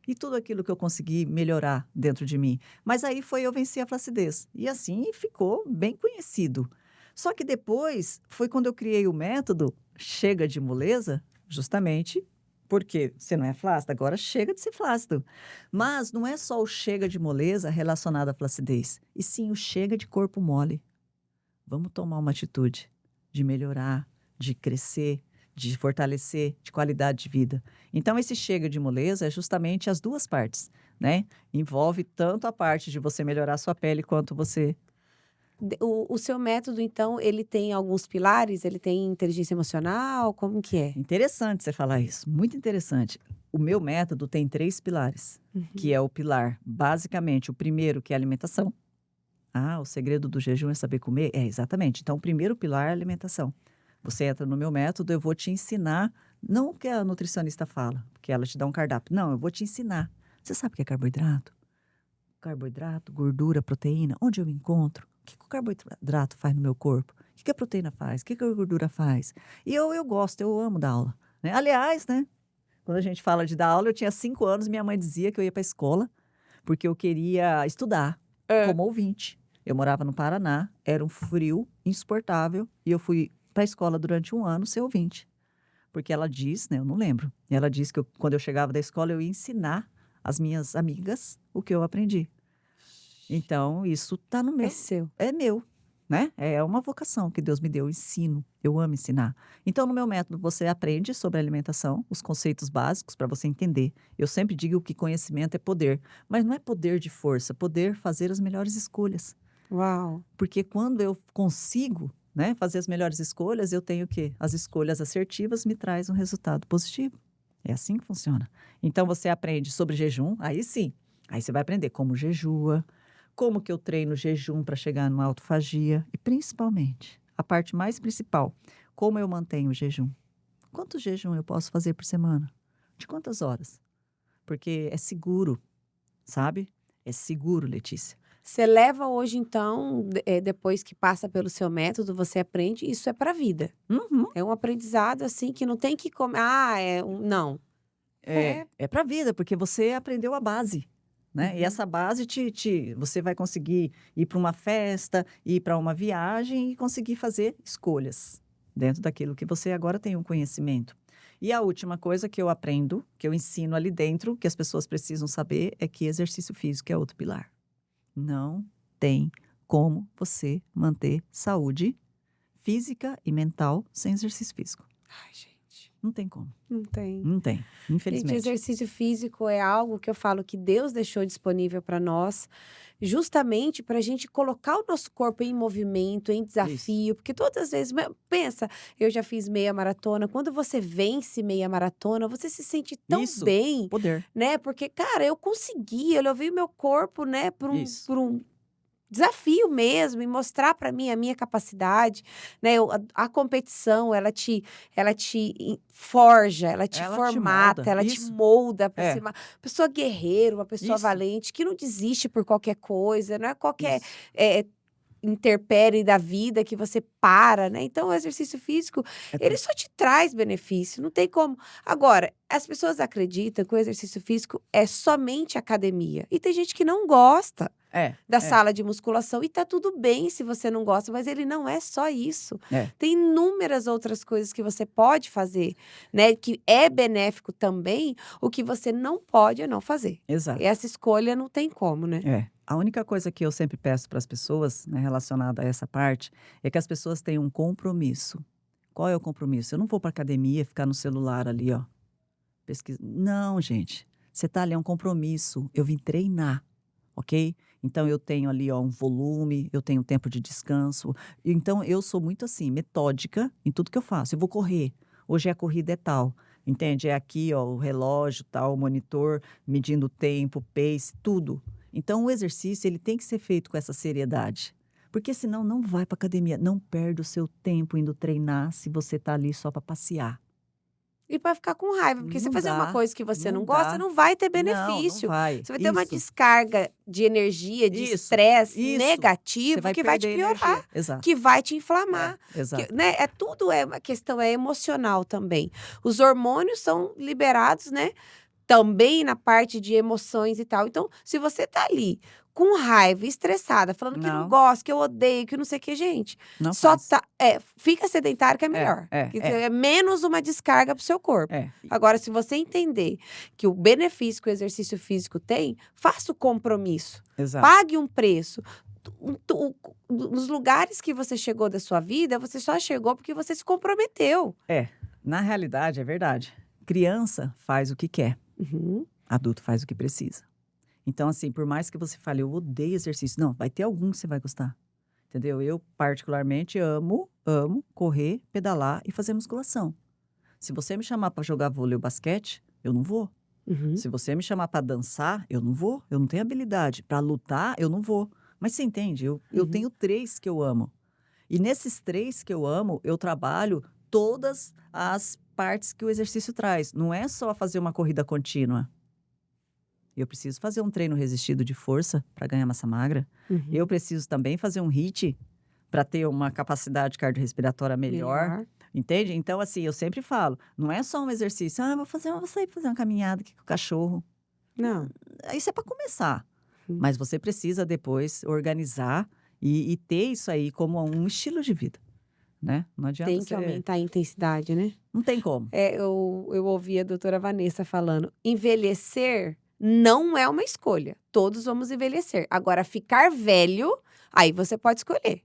E tudo aquilo que eu consegui melhorar dentro de mim. Mas aí eu venci a flacidez. E assim ficou bem conhecido. Só que depois foi quando eu criei o método Chega de Moleza, justamente porque você não é flácida, agora chega de ser flácido. Mas não é só o chega de moleza relacionado à flacidez, e sim o chega de corpo mole. Vamos tomar uma atitude de melhorar, de crescer, de fortalecer, de qualidade de vida. Então, esse chega de moleza é justamente as duas partes, né? Envolve tanto a parte de você melhorar a sua pele quanto você. O seu método, então, ele tem alguns pilares? Ele tem inteligência emocional? Como que é? Interessante você falar isso, muito interessante. O meu método tem 3 pilares, que é o pilar, basicamente, o primeiro, que é a alimentação. Ah, o segredo do jejum é saber comer? É, exatamente. Então, o primeiro pilar é a alimentação. Você entra no meu método, eu vou te ensinar, não o que a nutricionista fala, porque ela te dá um cardápio. Não, eu vou te ensinar. Você sabe o que é carboidrato? Carboidrato, gordura, proteína, onde eu encontro? O que o carboidrato faz no meu corpo? O que a proteína faz? O que a gordura faz? E eu gosto, eu amo dar aula, né? Aliás, né, quando a gente fala de dar aula, eu tinha 5 anos, minha mãe dizia que eu ia para a escola, porque eu queria estudar É. como ouvinte. Eu morava no Paraná, era um frio insuportável, e eu fui para a escola durante 1 ano ser ouvinte. Porque ela diz, né, eu não lembro, ela disse que quando eu chegava da escola, eu ia ensinar as minhas amigas o que eu aprendi. Então, isso está no É meu, seu. é meu, né? É uma vocação que Deus me deu, eu ensino, eu amo ensinar. Então, no meu método, você aprende sobre alimentação, os conceitos básicos para você entender. Eu sempre digo que conhecimento é poder, mas não é poder de força, poder fazer as melhores escolhas. Uau! Porque quando eu consigo, né, fazer as melhores escolhas, eu tenho que as escolhas assertivas me traz um resultado positivo. É assim que funciona. Então, você aprende sobre jejum, aí sim. Aí você vai aprender como jejua, como que eu treino jejum para chegar numa autofagia e, principalmente, a parte mais principal, como eu mantenho o jejum. Quanto jejum eu posso fazer por semana? De quantas horas? Porque é seguro, sabe? É seguro, Letícia. Você leva hoje, então, depois que passa pelo seu método, você aprende, isso é para a vida. Uhum. É um aprendizado, assim, que não tem que comer. Ah, não. É. É para a vida, porque você aprendeu a base, né? E Uhum. essa base você vai conseguir ir para uma festa, ir para uma viagem e conseguir fazer escolhas dentro daquilo que você agora tem um conhecimento. E a última coisa que eu aprendo, que eu ensino ali dentro, que as pessoas precisam saber, é que exercício físico é outro pilar. Não tem como você manter saúde física e mental sem exercício físico. Ai, gente, Não tem como. não tem. Não tem, Gente, infelizmente. exercício físico é algo que eu falo que Deus deixou disponível para nós, justamente para a gente colocar o nosso corpo em movimento, em Isso. desafio, porque todas as vezes, pensa, eu já fiz meia maratona, quando você vence meia maratona, você se sente tão Isso, bem, poder. né? Porque, cara, eu consegui, eu levei o meu corpo, né, Isso, por um desafio mesmo e mostrar para mim a minha capacidade, né, a competição ela te forja, ela te ela te formata, molda. ela te Isso, molda para ser é, uma pessoa guerreira, uma pessoa isso, valente, que não desiste por qualquer coisa, não é qualquer, isso. eh, intempérie da vida que você para, né. Então o exercício físico, É ele tudo. só te traz benefício, não tem como. Agora, as pessoas acreditam que o exercício físico é somente academia, e tem gente que não gosta É, da é, sala de musculação e tá tudo bem se você não gosta, mas ele não é só isso. é, Tem inúmeras outras coisas que você pode fazer, né, que é benéfico também, o que você não pode é não fazer. exato. Essa escolha não tem como, né. É. A única coisa que eu sempre peço para as pessoas, né, relacionada a essa parte, é que as pessoas tenham um compromisso. Qual é o compromisso? Eu não vou para academia ficar no celular ali, ó, pesquisa. Não, gente. Você tá ali, é um compromisso. Eu vim treinar, ok? Então eu tenho ali, ó, um volume, eu tenho tempo de descanso. Então eu sou muito assim, metódica em tudo que eu faço. Eu vou correr. Hoje a corrida é tal. Entende? É aqui, ó, o relógio, tal, o monitor, medindo o tempo, pace, tudo. Então o exercício ele tem que ser feito com essa seriedade. Porque senão não vai para academia, não perde o seu tempo indo treinar se você tá ali só para passear. E para ficar com raiva, porque você Não fazer uma dá, coisa que você não não gosta, dá. não vai ter Não benefício. vai. Você vai ter uma Isso, descarga de energia, de isso, estresse isso. Você negativo vai que vai te perder energia. piorar, Exato. que vai te inflamar. Exato. Né? É tudo é uma questão é emocional também. Os hormônios são liberados, né? Também na parte de emoções e tal. Então, se você tá ali com raiva, estressada, falando que não Não, gosta, que eu odeio, que não sei o que, gente, não só faz. tá. Fica sedentário que é É, melhor. é, Que é, é menos uma descarga pro seu corpo. é. Agora, se você entender que o benefício que o exercício físico tem, faça o compromisso. Exato. Pague um preço. Nos lugares que você chegou da sua vida, você só chegou porque você se comprometeu. Na realidade, é verdade. Criança faz o que quer, Uhum. adulto faz o que precisa. Então, assim, por mais que você fale, eu odeio exercício, não, vai ter algum que você vai gostar. Entendeu? Eu, particularmente, amo correr, pedalar e fazer musculação. Se você me chamar para jogar vôlei ou basquete, eu não vou. Uhum. Se você me chamar para dançar, eu não vou. Eu não tenho habilidade. Para lutar, eu não vou. Mas você entende? Eu Uhum. tenho 3 que eu amo. E nesses 3 que eu amo, eu trabalho todas as partes que o exercício traz. Não é só fazer uma corrida contínua. Eu preciso fazer um treino resistido de força para ganhar massa magra. Uhum. Eu preciso também fazer um HIIT para ter uma capacidade cardiorrespiratória melhor. Entende? Então, assim, eu sempre falo, não é só um exercício. Ah, vou sair fazer uma caminhada aqui com o cachorro. Não. Isso é para começar. Uhum. Mas você precisa depois organizar e ter isso aí como um estilo de vida, né? Não adianta Tem que aumentar a intensidade, né? Não tem como. Eu ouvi a doutora Vanessa falando, envelhecer não é uma escolha. Todos vamos envelhecer. Agora, ficar velho, aí você pode escolher.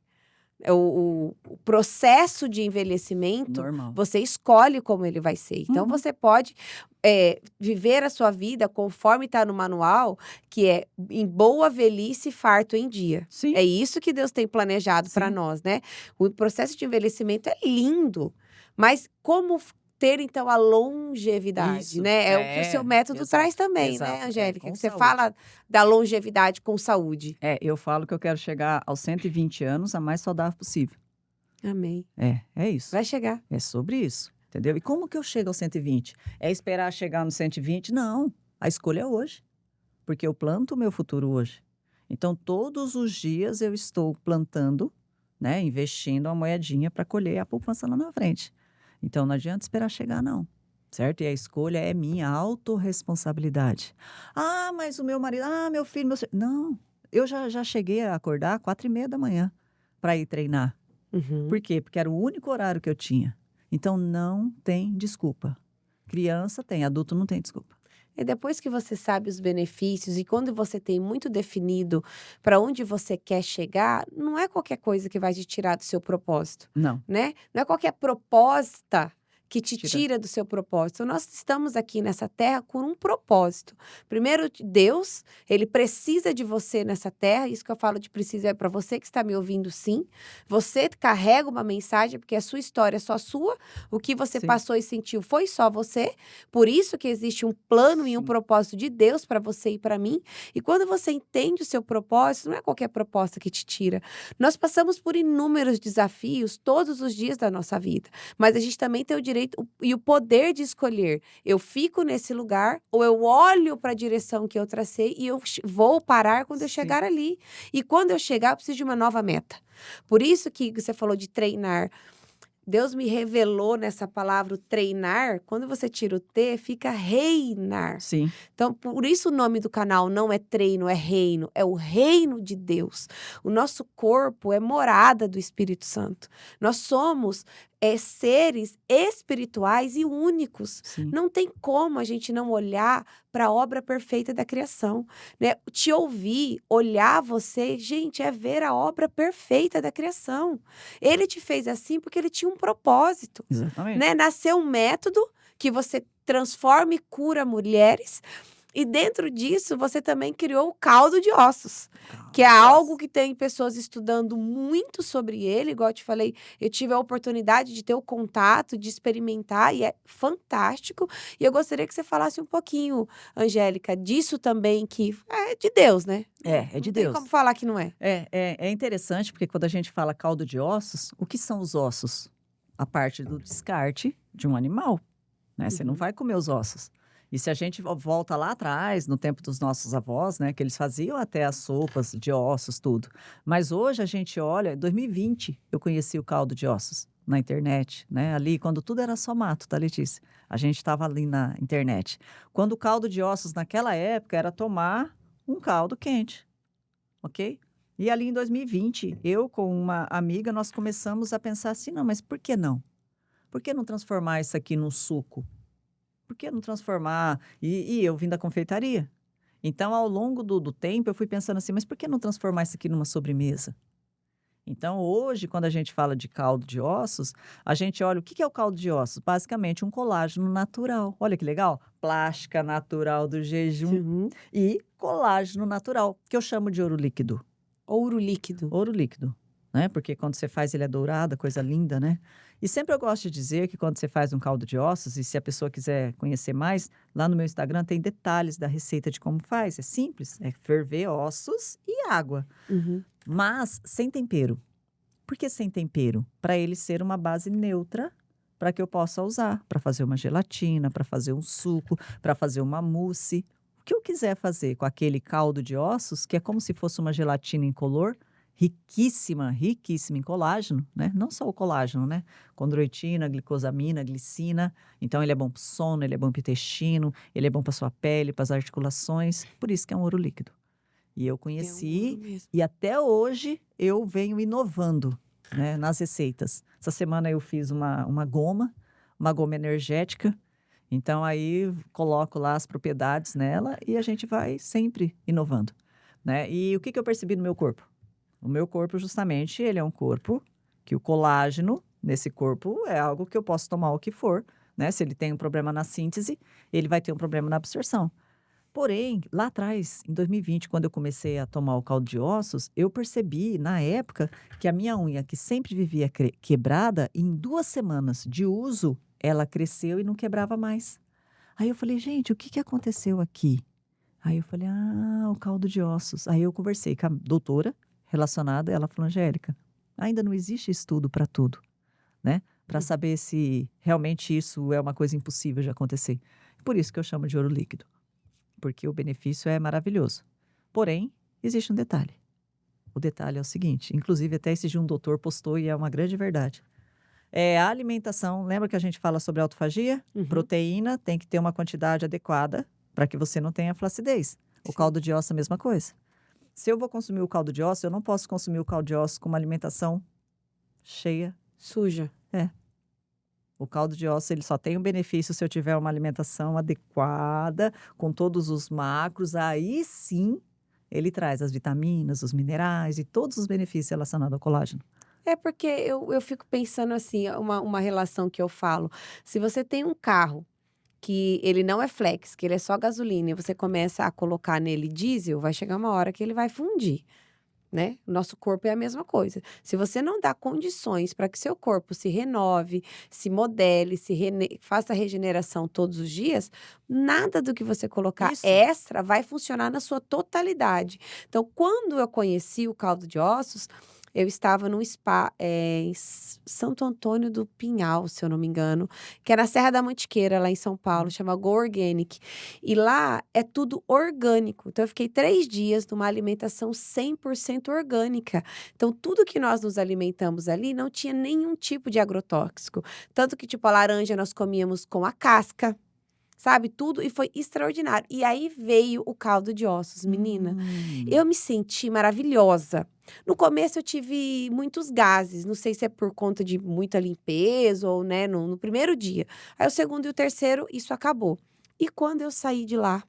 O processo de envelhecimento, Normal. você escolhe como ele vai ser. Então, Uhum. você pode viver a sua vida conforme está no manual, que é em boa velhice e farto em dia. Sim. É isso que Deus tem planejado para Sim. nós, né? O processo de envelhecimento é lindo, mas como ter, então, a longevidade, Isso. né? É o que o seu método Exato, traz também, né, exato. Angélica? Com Que você saúde. fala da longevidade com saúde. Eu falo que eu quero chegar aos 120 anos a mais saudável possível. Amém. É isso. Vai chegar. É sobre isso, entendeu? E como que eu chego aos 120? É esperar chegar no 120? Não, a escolha é hoje, porque eu planto o meu futuro hoje. Então, todos os dias eu estou plantando, né, investindo uma moedinha para colher a poupança lá na frente. Então, não adianta esperar chegar, não, certo? E a escolha é minha, autorresponsabilidade. Ah, mas o meu marido, meu filho, Não, eu já cheguei a acordar 4h30 da manhã para ir treinar. Uhum. Por quê? Porque era o único horário que eu tinha. Então, não tem desculpa. Criança tem, adulto não tem desculpa. E depois que você sabe os benefícios e quando você tem muito definido para onde você quer chegar, não é qualquer coisa que vai te tirar do seu propósito, Não. né? Não é qualquer proposta que te Tira. tira do seu propósito. Nós estamos aqui nessa terra com um propósito. Primeiro, Deus, ele precisa de você nessa terra. Isso que eu falo de precisa é para você que está me ouvindo, sim. Você carrega uma mensagem, porque a sua história é só sua. O que você Sim. passou e sentiu foi só você. Por isso que existe um plano e um Sim. propósito de Deus para você e para mim. E quando você entende o seu propósito, não é qualquer proposta que te tira. Nós passamos por inúmeros desafios todos os dias da nossa vida. Mas a gente também tem o direito e o poder de escolher. Eu fico nesse lugar ou eu olho para a direção que eu tracei e eu vou parar quando eu Sim. chegar ali. E quando eu chegar, eu preciso de uma nova meta. Por isso que você falou de treinar. Deus me revelou nessa palavra o treinar, quando você tira o T, fica reinar. Sim. Então, por isso o nome do canal não é treino, é reino, é o reino de Deus. O nosso corpo é morada do Espírito Santo. Nós somos seres espirituais e únicos. Sim. Não tem como a gente não olhar para a obra perfeita da criação, né? Te ouvir, olhar você, gente, é ver a obra perfeita da criação. Ele te fez assim porque ele tinha um propósito, Exatamente. né? Nasceu um método que você transforma e cura mulheres. E dentro disso, você também criou o caldo de ossos, que é algo que tem pessoas estudando muito sobre ele. Igual eu te falei, eu tive a oportunidade de ter o contato, de experimentar, e é fantástico. E eu gostaria que você falasse um pouquinho, Angélica, disso também, que é de Deus, né? É de Não tem Deus. como falar que não é. É interessante porque quando a gente fala caldo de ossos, o que são os ossos? A parte do descarte de um animal, né? Você não Uhum. vai comer os ossos. E se a gente volta lá atrás, no tempo dos nossos avós, né, que eles faziam até as sopas de ossos, tudo. Mas hoje a gente olha, em 2020 eu conheci o caldo de ossos na internet, né? Ali quando tudo era só mato, tá, Letícia? A gente estava ali na internet. Quando o caldo de ossos naquela época era tomar um caldo quente, ok? E ali em 2020, eu com uma amiga, nós começamos a pensar assim, não, mas por que não? Por que não transformar isso aqui num suco? Por que não transformar? E eu vim da confeitaria. Então, ao longo do tempo, eu fui pensando assim, mas por que não transformar isso aqui numa sobremesa? Então, hoje, quando a gente fala de caldo de ossos, a gente olha o que é o caldo de ossos? Basicamente, um colágeno natural. Olha que legal! Plástica natural do jejum Uhum. e colágeno natural, que eu chamo de ouro líquido. Ouro líquido. Ouro líquido, né? Porque quando você faz ele é dourado, coisa linda, né? E sempre eu gosto de dizer que quando você faz um caldo de ossos, e se a pessoa quiser conhecer mais, lá no meu Instagram tem detalhes da receita de como faz. É simples, é ferver ossos e água, Uhum. mas sem tempero. Por que sem tempero? Para ele ser uma base neutra para que eu possa usar, para fazer uma gelatina, para fazer um suco, para fazer uma mousse. O que eu quiser fazer com aquele caldo de ossos, que é como se fosse uma gelatina incolor, riquíssima, riquíssima em colágeno, né? Não só o colágeno, né? Condroitina, glicosamina, glicina. Então ele é bom para o sono, ele é bom para o intestino, ele é bom para sua pele, para as articulações. Por isso que é um ouro líquido. E eu É um ouro conheci mesmo. e até hoje eu venho inovando, né, nas receitas. Essa semana eu fiz uma goma energética. Então aí coloco lá as propriedades nela e a gente vai sempre inovando, né? E o que eu percebi no meu corpo? O meu corpo justamente, ele é um corpo que o colágeno nesse corpo é algo que eu posso tomar o que for, né? Se ele tem um problema na síntese, ele vai ter um problema na absorção. Porém, lá atrás, em 2020, quando eu comecei a tomar o caldo de ossos, eu percebi, na época, que a minha unha, que sempre vivia quebrada, em 2 semanas de uso, ela cresceu e não quebrava mais. Aí eu falei, gente, o que aconteceu aqui? Aí eu falei, ah, o caldo de ossos. Aí eu conversei com a doutora relacionada, ela falou, Angélica, ainda não existe estudo para tudo, né? Para Uhum. saber se realmente isso é uma coisa impossível de acontecer. Por isso que eu chamo de ouro líquido, porque o benefício é maravilhoso. Porém, existe um detalhe. O detalhe é o seguinte, inclusive até esse dia um doutor postou e é uma grande verdade. É a alimentação, lembra que a gente fala sobre autofagia? Uhum. Proteína tem que ter uma quantidade adequada para que você não tenha flacidez. O Sim. caldo de osso é a mesma coisa. Se eu vou consumir o caldo de osso, eu não posso consumir o caldo de osso com uma alimentação cheia. Suja. É. O caldo de osso ele só tem um benefício se eu tiver uma alimentação adequada, com todos os macros, aí sim ele traz as vitaminas, os minerais e todos os benefícios relacionados ao colágeno. É porque eu fico pensando assim, uma relação que eu falo, se você tem um carro que ele não é flex, que ele é só gasolina e você começa a colocar nele diesel, vai chegar uma hora que ele vai fundir, né. O nosso corpo é a mesma coisa. Se você não dá condições para que seu corpo se renove, se modele, faça regeneração todos os dias, nada do que você colocar Isso. extra vai funcionar na sua totalidade. Então, quando eu conheci o caldo de ossos, eu estava num spa, em Santo Antônio do Pinhal, se eu não me engano, que é na Serra da Mantiqueira, lá em São Paulo, chama Go Organic. E lá é tudo orgânico. Então eu fiquei 3 dias numa alimentação 100% orgânica. Então tudo que nós nos alimentamos ali não tinha nenhum tipo de agrotóxico. Tanto que, tipo, a laranja nós comíamos com a casca, sabe, tudo, e foi extraordinário. E aí veio o caldo de ossos, menina, Hum. eu me senti maravilhosa. No começo eu tive muitos gases, não sei se é por conta de muita limpeza ou, né, no primeiro dia. Aí o segundo e o terceiro, isso acabou. E quando eu saí de lá,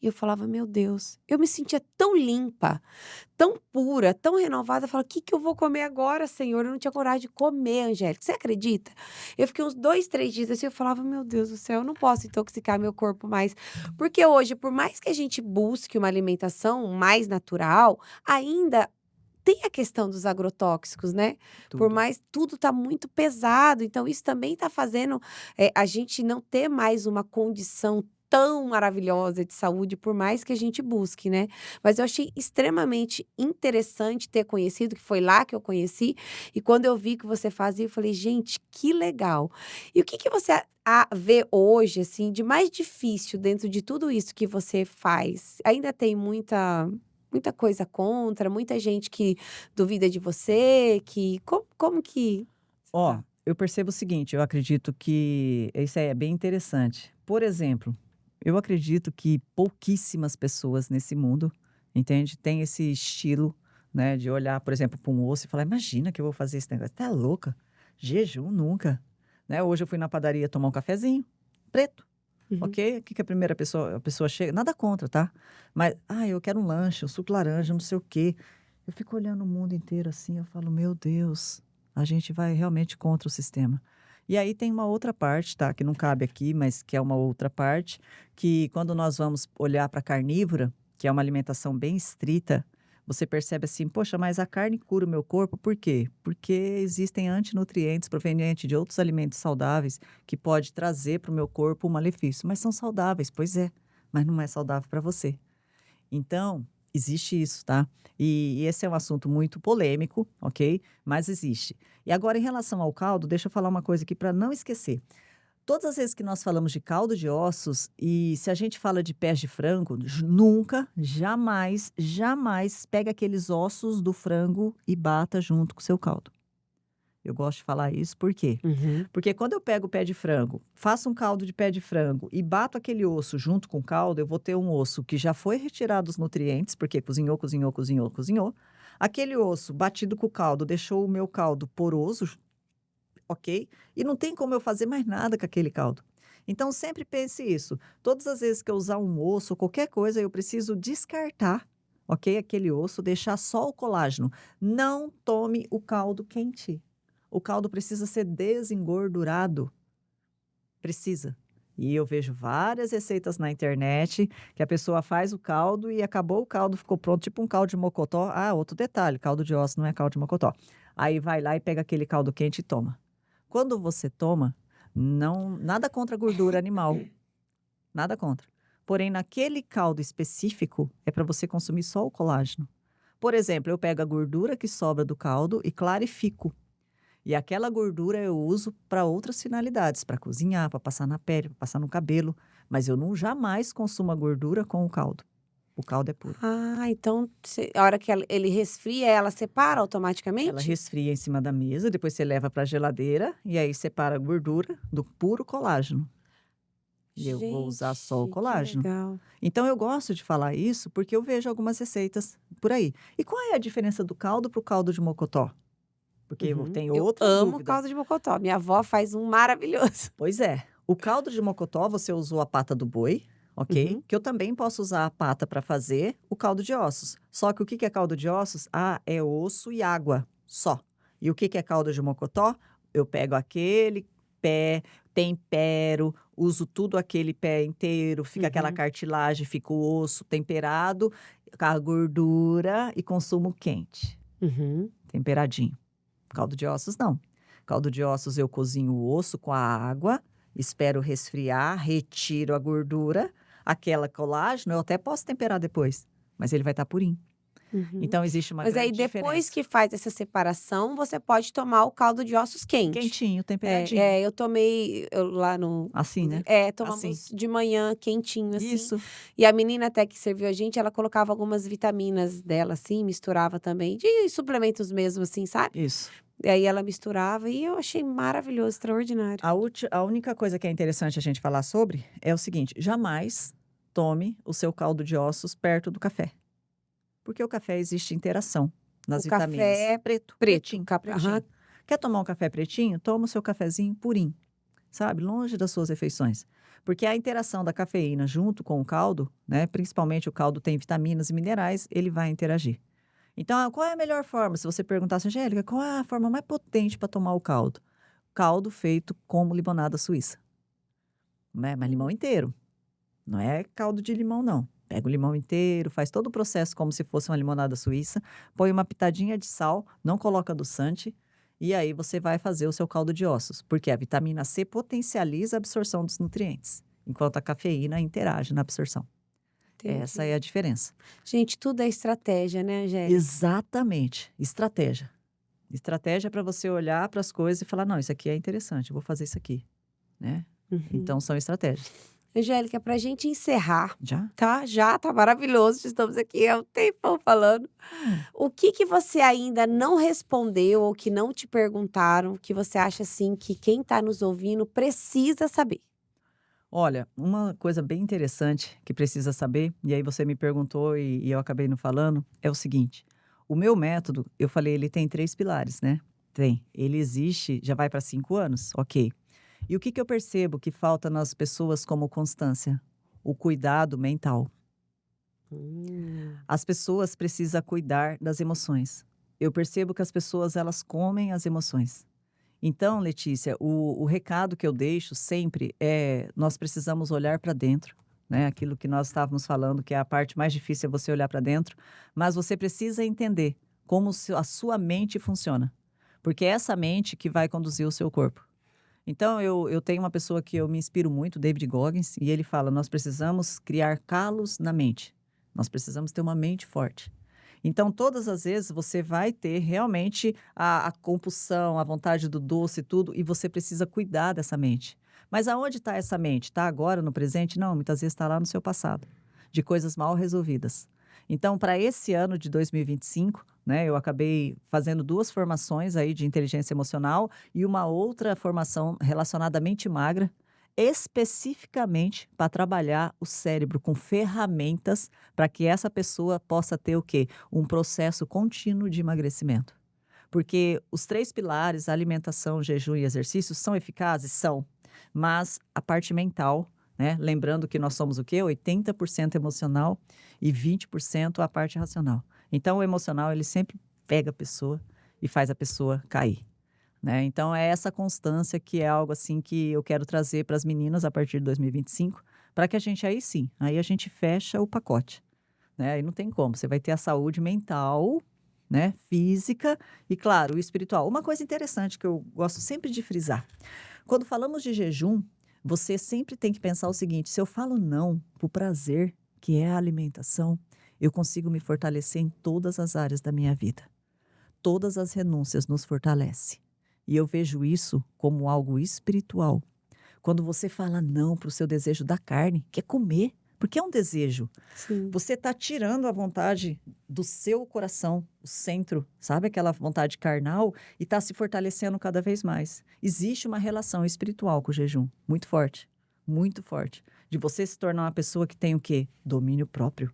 eu falava: "Meu Deus", eu me sentia tão limpa, tão pura, tão renovada, eu falava: "Que eu vou comer agora, Senhor?". Eu não tinha coragem de comer, Angélica, você acredita? Eu fiquei uns 2, 3 dias assim, eu falava: "Meu Deus do céu, eu não posso intoxicar meu corpo mais". Porque hoje, por mais que a gente busque uma alimentação mais natural, ainda tem a questão dos agrotóxicos, né. Por Tudo. mais tudo tá muito pesado, então isso também tá fazendo, a gente não ter mais uma condição tão maravilhosa de saúde, por mais que a gente busque, né. Mas eu achei extremamente interessante ter conhecido, que foi lá que eu conheci, e quando eu vi que você fazia, eu falei: "Gente, que legal". E o que que você vê hoje, assim, de mais difícil dentro de tudo isso que você faz? Ainda tem muita coisa contra, muita gente que duvida de você, que como que você Ó, tá? eu percebo o seguinte, eu acredito que isso aí é bem interessante. Por exemplo, eu acredito que pouquíssimas pessoas nesse mundo, entende, têm esse estilo, né, de olhar, por exemplo, para um osso e falar: "Imagina que eu vou fazer esse negócio, tá louca? Jejum nunca", né. Hoje eu fui na padaria tomar um cafezinho, preto, Uhum. ok, o que que a pessoa chega nada contra, tá, mas: "Ah, eu quero um lanche, um suco de laranja, não sei o quê". Eu fico olhando o mundo inteiro assim, eu falo: "Meu Deus, a gente vai realmente contra o sistema". E aí tem uma outra parte, tá, que não cabe aqui, mas que é uma outra parte, que quando nós vamos olhar para carnívora, que é uma alimentação bem estrita, você percebe assim: "Poxa, mas a carne cura o meu corpo, por quê?" Porque existem antinutrientes provenientes de outros alimentos saudáveis que pode trazer para o meu corpo um malefício, mas são saudáveis, pois é, mas não é saudável para você. Então, existe isso, tá? E esse é um assunto muito polêmico, ok? Mas existe. E agora, em relação ao caldo, deixa eu falar uma coisa aqui para não esquecer. Todas as vezes que nós falamos de caldo de ossos, e se a gente fala de pés de frango, nunca, jamais, jamais pega aqueles ossos do frango e bata junto com o seu caldo. Eu gosto de falar isso, por quê? Uhum. Porque quando eu pego o pé de frango, faço um caldo de pé de frango e bato aquele osso junto com o caldo, eu vou ter um osso que já foi retirado os nutrientes, porque cozinhou, cozinhou, cozinhou, cozinhou. Aquele osso batido com o caldo deixou o meu caldo poroso, ok? E não tem como eu fazer mais nada com aquele caldo. Então sempre pense isso. Todas as vezes que eu usar um osso ou qualquer coisa, eu preciso descartar, ok? Aquele osso, deixar só o colágeno. Não tome o caldo quente. O caldo precisa ser desengordurado. Precisa. E eu vejo várias receitas na internet que a pessoa faz o caldo e acabou o caldo, ficou pronto, tipo um caldo de mocotó. Ah, outro detalhe, caldo de osso não é caldo de mocotó. Aí vai lá e pega aquele caldo quente e toma. Quando você toma, não, nada contra a gordura animal, nada contra. Porém, naquele caldo específico, é para você consumir só o colágeno. Por exemplo, eu pego a gordura que sobra do caldo e clarifico. E aquela gordura eu uso para outras finalidades, para cozinhar, para passar na pele, para passar no cabelo, mas eu não jamais consumo a gordura com o caldo. O caldo é puro. Então a hora que ele resfria, ela separa Ela automaticamente? resfria em cima da mesa, depois você leva para a geladeira e aí separa a gordura do puro colágeno. E eu vou usar só o Gente, que colágeno. legal. Então eu gosto de falar isso porque eu vejo algumas receitas por aí. E qual é a diferença do caldo para o caldo de mocotó? Porque eu Uhum. tenho Eu outra amo dúvida. caldo de mocotó, minha avó faz um maravilhoso. Pois é, o caldo de mocotó você usou a pata do boi, ok? Uhum. Que eu também posso usar a pata para fazer o caldo de ossos. Só que o que que é caldo de ossos? Ah, é osso e água, só. E o que que é caldo de mocotó? Eu pego aquele pé, tempero, uso tudo aquele pé inteiro, fica aquela Uhum. cartilagem, fica o osso temperado, com a gordura e consumo quente, Uhum. temperadinho. Caldo de ossos não. Caldo de ossos eu cozinho o osso com a água, espero resfriar, retiro a gordura, aquela colágeno eu até posso temperar depois, mas ele vai estar purinho. Uhum. Então existe uma Mas aí grande depois diferença. que faz essa separação, você pode tomar o caldo de ossos quente. Quentinho, temperadinho. É, eu tomei lá no Assim, né? Assim. tomamos de manhã quentinho, assim, Isso, e a menina até que serviu a gente, ela colocava algumas vitaminas dela, assim, misturava também, de suplementos mesmo, assim, sabe. isso. E aí ela misturava e eu achei maravilhoso, extraordinário. A única coisa que é interessante a gente falar sobre é o seguinte: jamais tome o seu caldo de ossos perto do café. Porque o café existe interação O nas vitaminas. café Preto, preto, pretinho, aham. pretinho. Quer tomar um café pretinho? Toma o seu cafezinho purinho, sabe? Longe das suas refeições. Porque a interação da cafeína junto com o caldo, né? Principalmente o caldo tem vitaminas e minerais, ele vai interagir. Então, qual é a melhor forma? Se você perguntasse, Angélica, qual é a forma mais potente para tomar o caldo? Caldo feito como limonada suíça, né? Mas limão Hum. inteiro. Não é caldo de limão, não. Pega o limão inteiro, faz todo o processo como se fosse uma limonada suíça, põe uma pitadinha de sal, não coloca adoçante, e aí você vai fazer o seu caldo de ossos, porque a vitamina C potencializa a absorção dos nutrientes. enquanto a cafeína interage na absorção. Essa é Entendi. a diferença. Gente, tudo é estratégia, né, Angélica? Exatamente, estratégia. Estratégia para você olhar para as coisas e falar: "Não, isso aqui é interessante, eu vou fazer isso aqui", né. Uhum. Então são estratégias. Angélica, para a gente encerrar, Já? tá? Já tá maravilhoso, estamos aqui há um tempão falando. Hum. O que que você ainda não respondeu ou que não te perguntaram, que você acha assim que quem está nos ouvindo precisa saber? Olha, uma coisa bem interessante que precisa saber, e aí você me perguntou e eu acabei não falando, é o seguinte: o meu método, eu falei, ele tem 3 pilares, né? Tem. Ele existe, já vai para 5 anos, ok. E o que que eu percebo que falta nas pessoas como constância? O cuidado mental. Hum. As pessoas precisam cuidar das emoções. Eu percebo que as pessoas, elas comem as emoções. Então, Letícia, o recado que eu deixo sempre é: nós precisamos olhar para dentro, né? Aquilo que nós estávamos falando, que é a parte mais difícil é você olhar para dentro, mas você precisa entender como a sua mente funciona, porque é essa mente que vai conduzir o seu corpo. Então, eu tenho uma pessoa que eu me inspiro muito, David Goggins, e ele fala: nós precisamos criar calos na mente, nós precisamos ter uma mente forte. Então, todas as vezes você vai ter realmente a compulsão, a vontade do doce e tudo, e você precisa cuidar dessa mente. Mas aonde está essa mente? Está agora, no presente? Não, muitas vezes está lá no seu passado, de coisas mal resolvidas. Então, para esse ano de 2025, né, eu acabei fazendo 2 formações aí de inteligência emocional e uma outra formação relacionada à mente magra, especificamente para trabalhar o cérebro com ferramentas para que essa pessoa possa ter o quê? Um processo contínuo de emagrecimento. Porque os 3 pilares, alimentação, jejum e exercício, são eficazes? São. Mas a parte mental, né, lembrando que nós somos o quê? 80% emocional e 20% a parte racional. Então o emocional, ele sempre pega a pessoa e faz a pessoa cair, né. Então é essa constância que é algo, assim, que eu quero trazer para as meninas a partir de 2025, para que a gente aí sim, aí a gente fecha o pacote, né, aí não tem como, você vai ter a saúde mental, né, física e, claro, o espiritual. Uma coisa interessante que eu gosto sempre de frisar, quando falamos de jejum, você sempre tem que pensar o seguinte: se eu falo não para o prazer, que é a alimentação, eu consigo me fortalecer em todas as áreas da minha vida. Todas as renúncias nos fortalece. E eu vejo isso como algo espiritual. Quando você fala não para o seu desejo da carne, que é comer, porque é um desejo. Sim. Você está tirando a vontade do seu coração, o centro, sabe aquela vontade carnal, e está se fortalecendo cada vez mais. Existe uma relação espiritual com o jejum, muito forte, de você se tornar uma pessoa que tem o quê? Domínio próprio,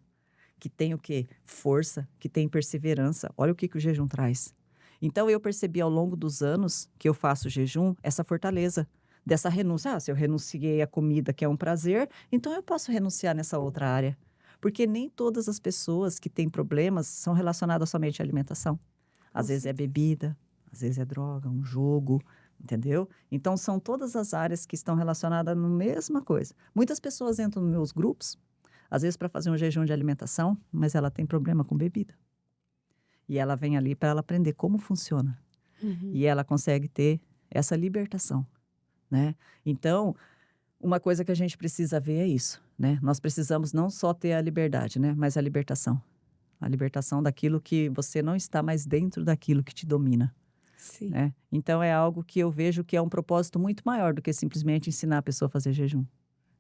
que tem o quê? Força, que tem perseverança. Olha o que que o jejum traz. Então eu percebi ao longo dos anos que eu faço jejum, essa fortaleza dessa renúncia. Ah, se eu renunciei à comida, que é um prazer, então eu posso renunciar nessa outra área. Porque nem todas as pessoas que têm problemas são relacionadas somente à alimentação. Com Às vezes é certeza. bebida, às vezes é droga, um jogo, entendeu? Então são todas as áreas que estão relacionadas na mesma coisa. Muitas pessoas entram nos meus grupos, às vezes para fazer um jejum de alimentação, mas ela tem problema com bebida. E ela vem ali para ela aprender como funciona. Uhum. E ela consegue ter essa libertação, né? Então, uma coisa que a gente precisa ver é isso, né? Nós precisamos não só ter a liberdade, né? Mas a libertação. A libertação daquilo que você não está mais dentro daquilo que te domina, Sim. né? Então é algo que eu vejo que é um propósito muito maior do que simplesmente ensinar a pessoa a fazer jejum.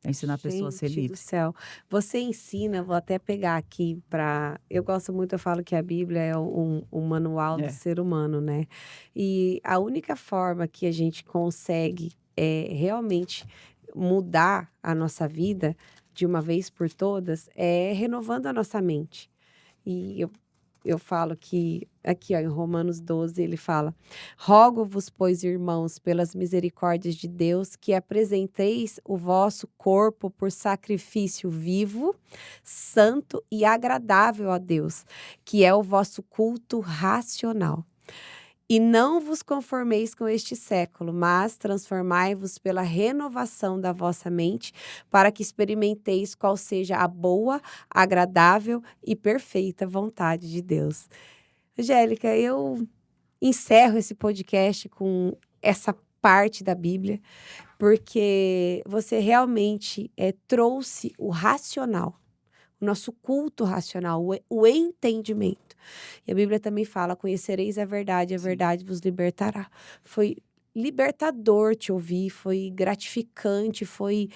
É ensinar a pessoa a ser Gente do livre. céu. Você ensina, vou até pegar aqui para. Eu gosto muito, eu falo que a Bíblia é um manual do É. ser humano, né? E a única forma que a gente consegue realmente mudar a nossa vida de uma vez por todas é renovando a nossa mente. E eu falo que aqui, ó, em Romanos 12, ele fala: "Rogo-vos, pois, irmãos, pelas misericórdias de Deus, que apresenteis o vosso corpo por sacrifício vivo, santo e agradável a Deus, que é o vosso culto racional. E não vos conformeis com este século, mas transformai-vos pela renovação da vossa mente, para que experimenteis qual seja a boa, agradável e perfeita vontade de Deus." Angélica, eu encerro esse podcast com essa parte da Bíblia, porque você realmente trouxe o racional, o nosso culto racional, o entendimento. E a Bíblia também fala: conhecereis a Sim. verdade vos libertará. Foi libertador te ouvir, foi gratificante, foi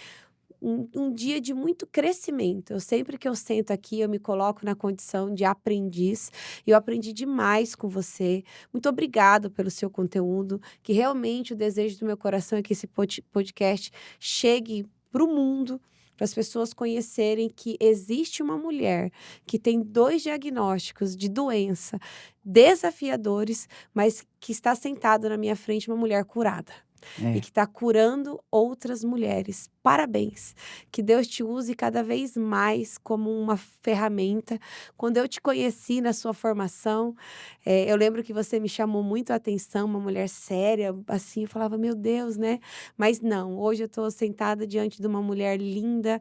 um dia de muito crescimento. Eu sempre que eu sento aqui, eu me coloco na condição de aprendiz, e eu aprendi demais com você. Muito obrigado pelo seu conteúdo, que realmente o desejo do meu coração é que esse podcast chegue para o mundo, para as pessoas conhecerem que existe uma mulher que tem 2 diagnósticos de doença desafiadores, mas que está sentada na minha frente uma mulher curada e É. que está curando outras mulheres. Parabéns! Que Deus te use cada vez mais como uma ferramenta. Quando eu te conheci na sua formação, eu lembro que você me chamou muito a atenção, uma mulher séria, assim, eu falava: "Meu Deus", né. Mas não, hoje eu estou sentada diante de uma mulher linda,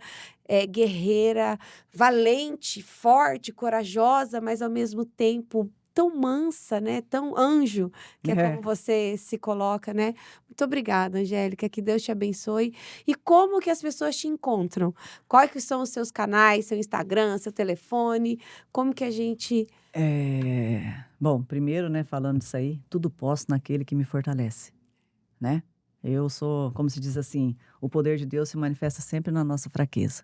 guerreira, valente, forte, corajosa, mas ao mesmo tempo tão mansa, né, tão anjo, que é É. como você se coloca, né. Muito obrigada, Angélica, que Deus te abençoe. E como que as pessoas te encontram? Quais que são os seus canais, seu Instagram, seu telefone? Como que a gente Bom, primeiro, né, falando disso aí, tudo posso naquele que me fortalece, né. Eu sou, como se diz assim, o poder de Deus se manifesta sempre na nossa fraqueza,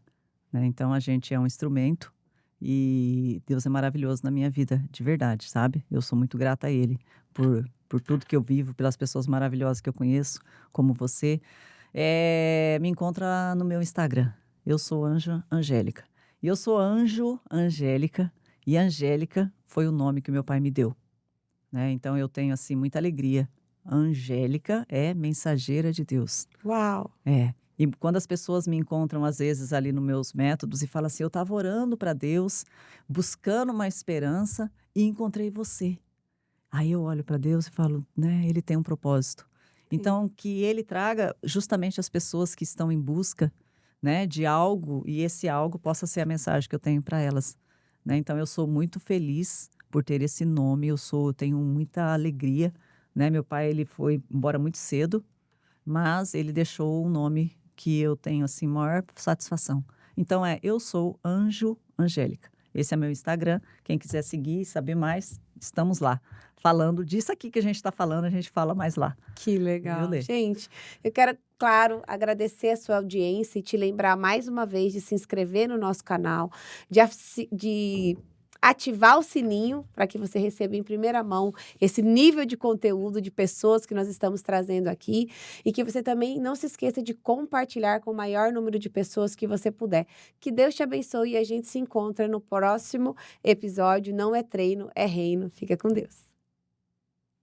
né, então a gente é um instrumento e Deus é maravilhoso na minha vida, de verdade, sabe. Eu sou muito grata a Ele por tudo que eu vivo, pelas pessoas maravilhosas que eu conheço, como você. Me encontra no meu Instagram, eu sou Anjo Angélica. E eu sou Anjo Angélica, e Angélica foi o nome que o meu pai me deu, né, então eu tenho, assim, muita alegria. Angélica é mensageira de Deus. uau! É. E quando as pessoas me encontram, às vezes, ali nos meus métodos e falam assim: "Eu estava orando para Deus, buscando uma esperança e encontrei você". Aí eu olho para Deus e falo, né, ele tem um propósito. Sim. Então que ele traga justamente as pessoas que estão em busca, né, de algo e esse algo possa ser a mensagem que eu tenho para elas, né. Então eu sou muito feliz por ter esse nome, eu tenho muita alegria, né. Meu pai ele foi embora muito cedo, mas ele deixou um nome que eu tenho, assim, maior satisfação. Então eu sou Anjo Angélica. Esse é meu Instagram, quem quiser seguir e saber mais, estamos lá. Falando disso aqui que a gente está falando, a gente fala mais lá, Que viu, legal. Lê? Gente, eu quero, claro, agradecer a sua audiência e te lembrar mais uma vez de se inscrever no nosso canal, de ativar o sininho para que você receba em primeira mão esse nível de conteúdo de pessoas que nós estamos trazendo aqui e que você também não se esqueça de compartilhar com o maior número de pessoas que você puder. Que Deus te abençoe e a gente se encontra no próximo episódio. Não é treino, é reino. Fica com Deus.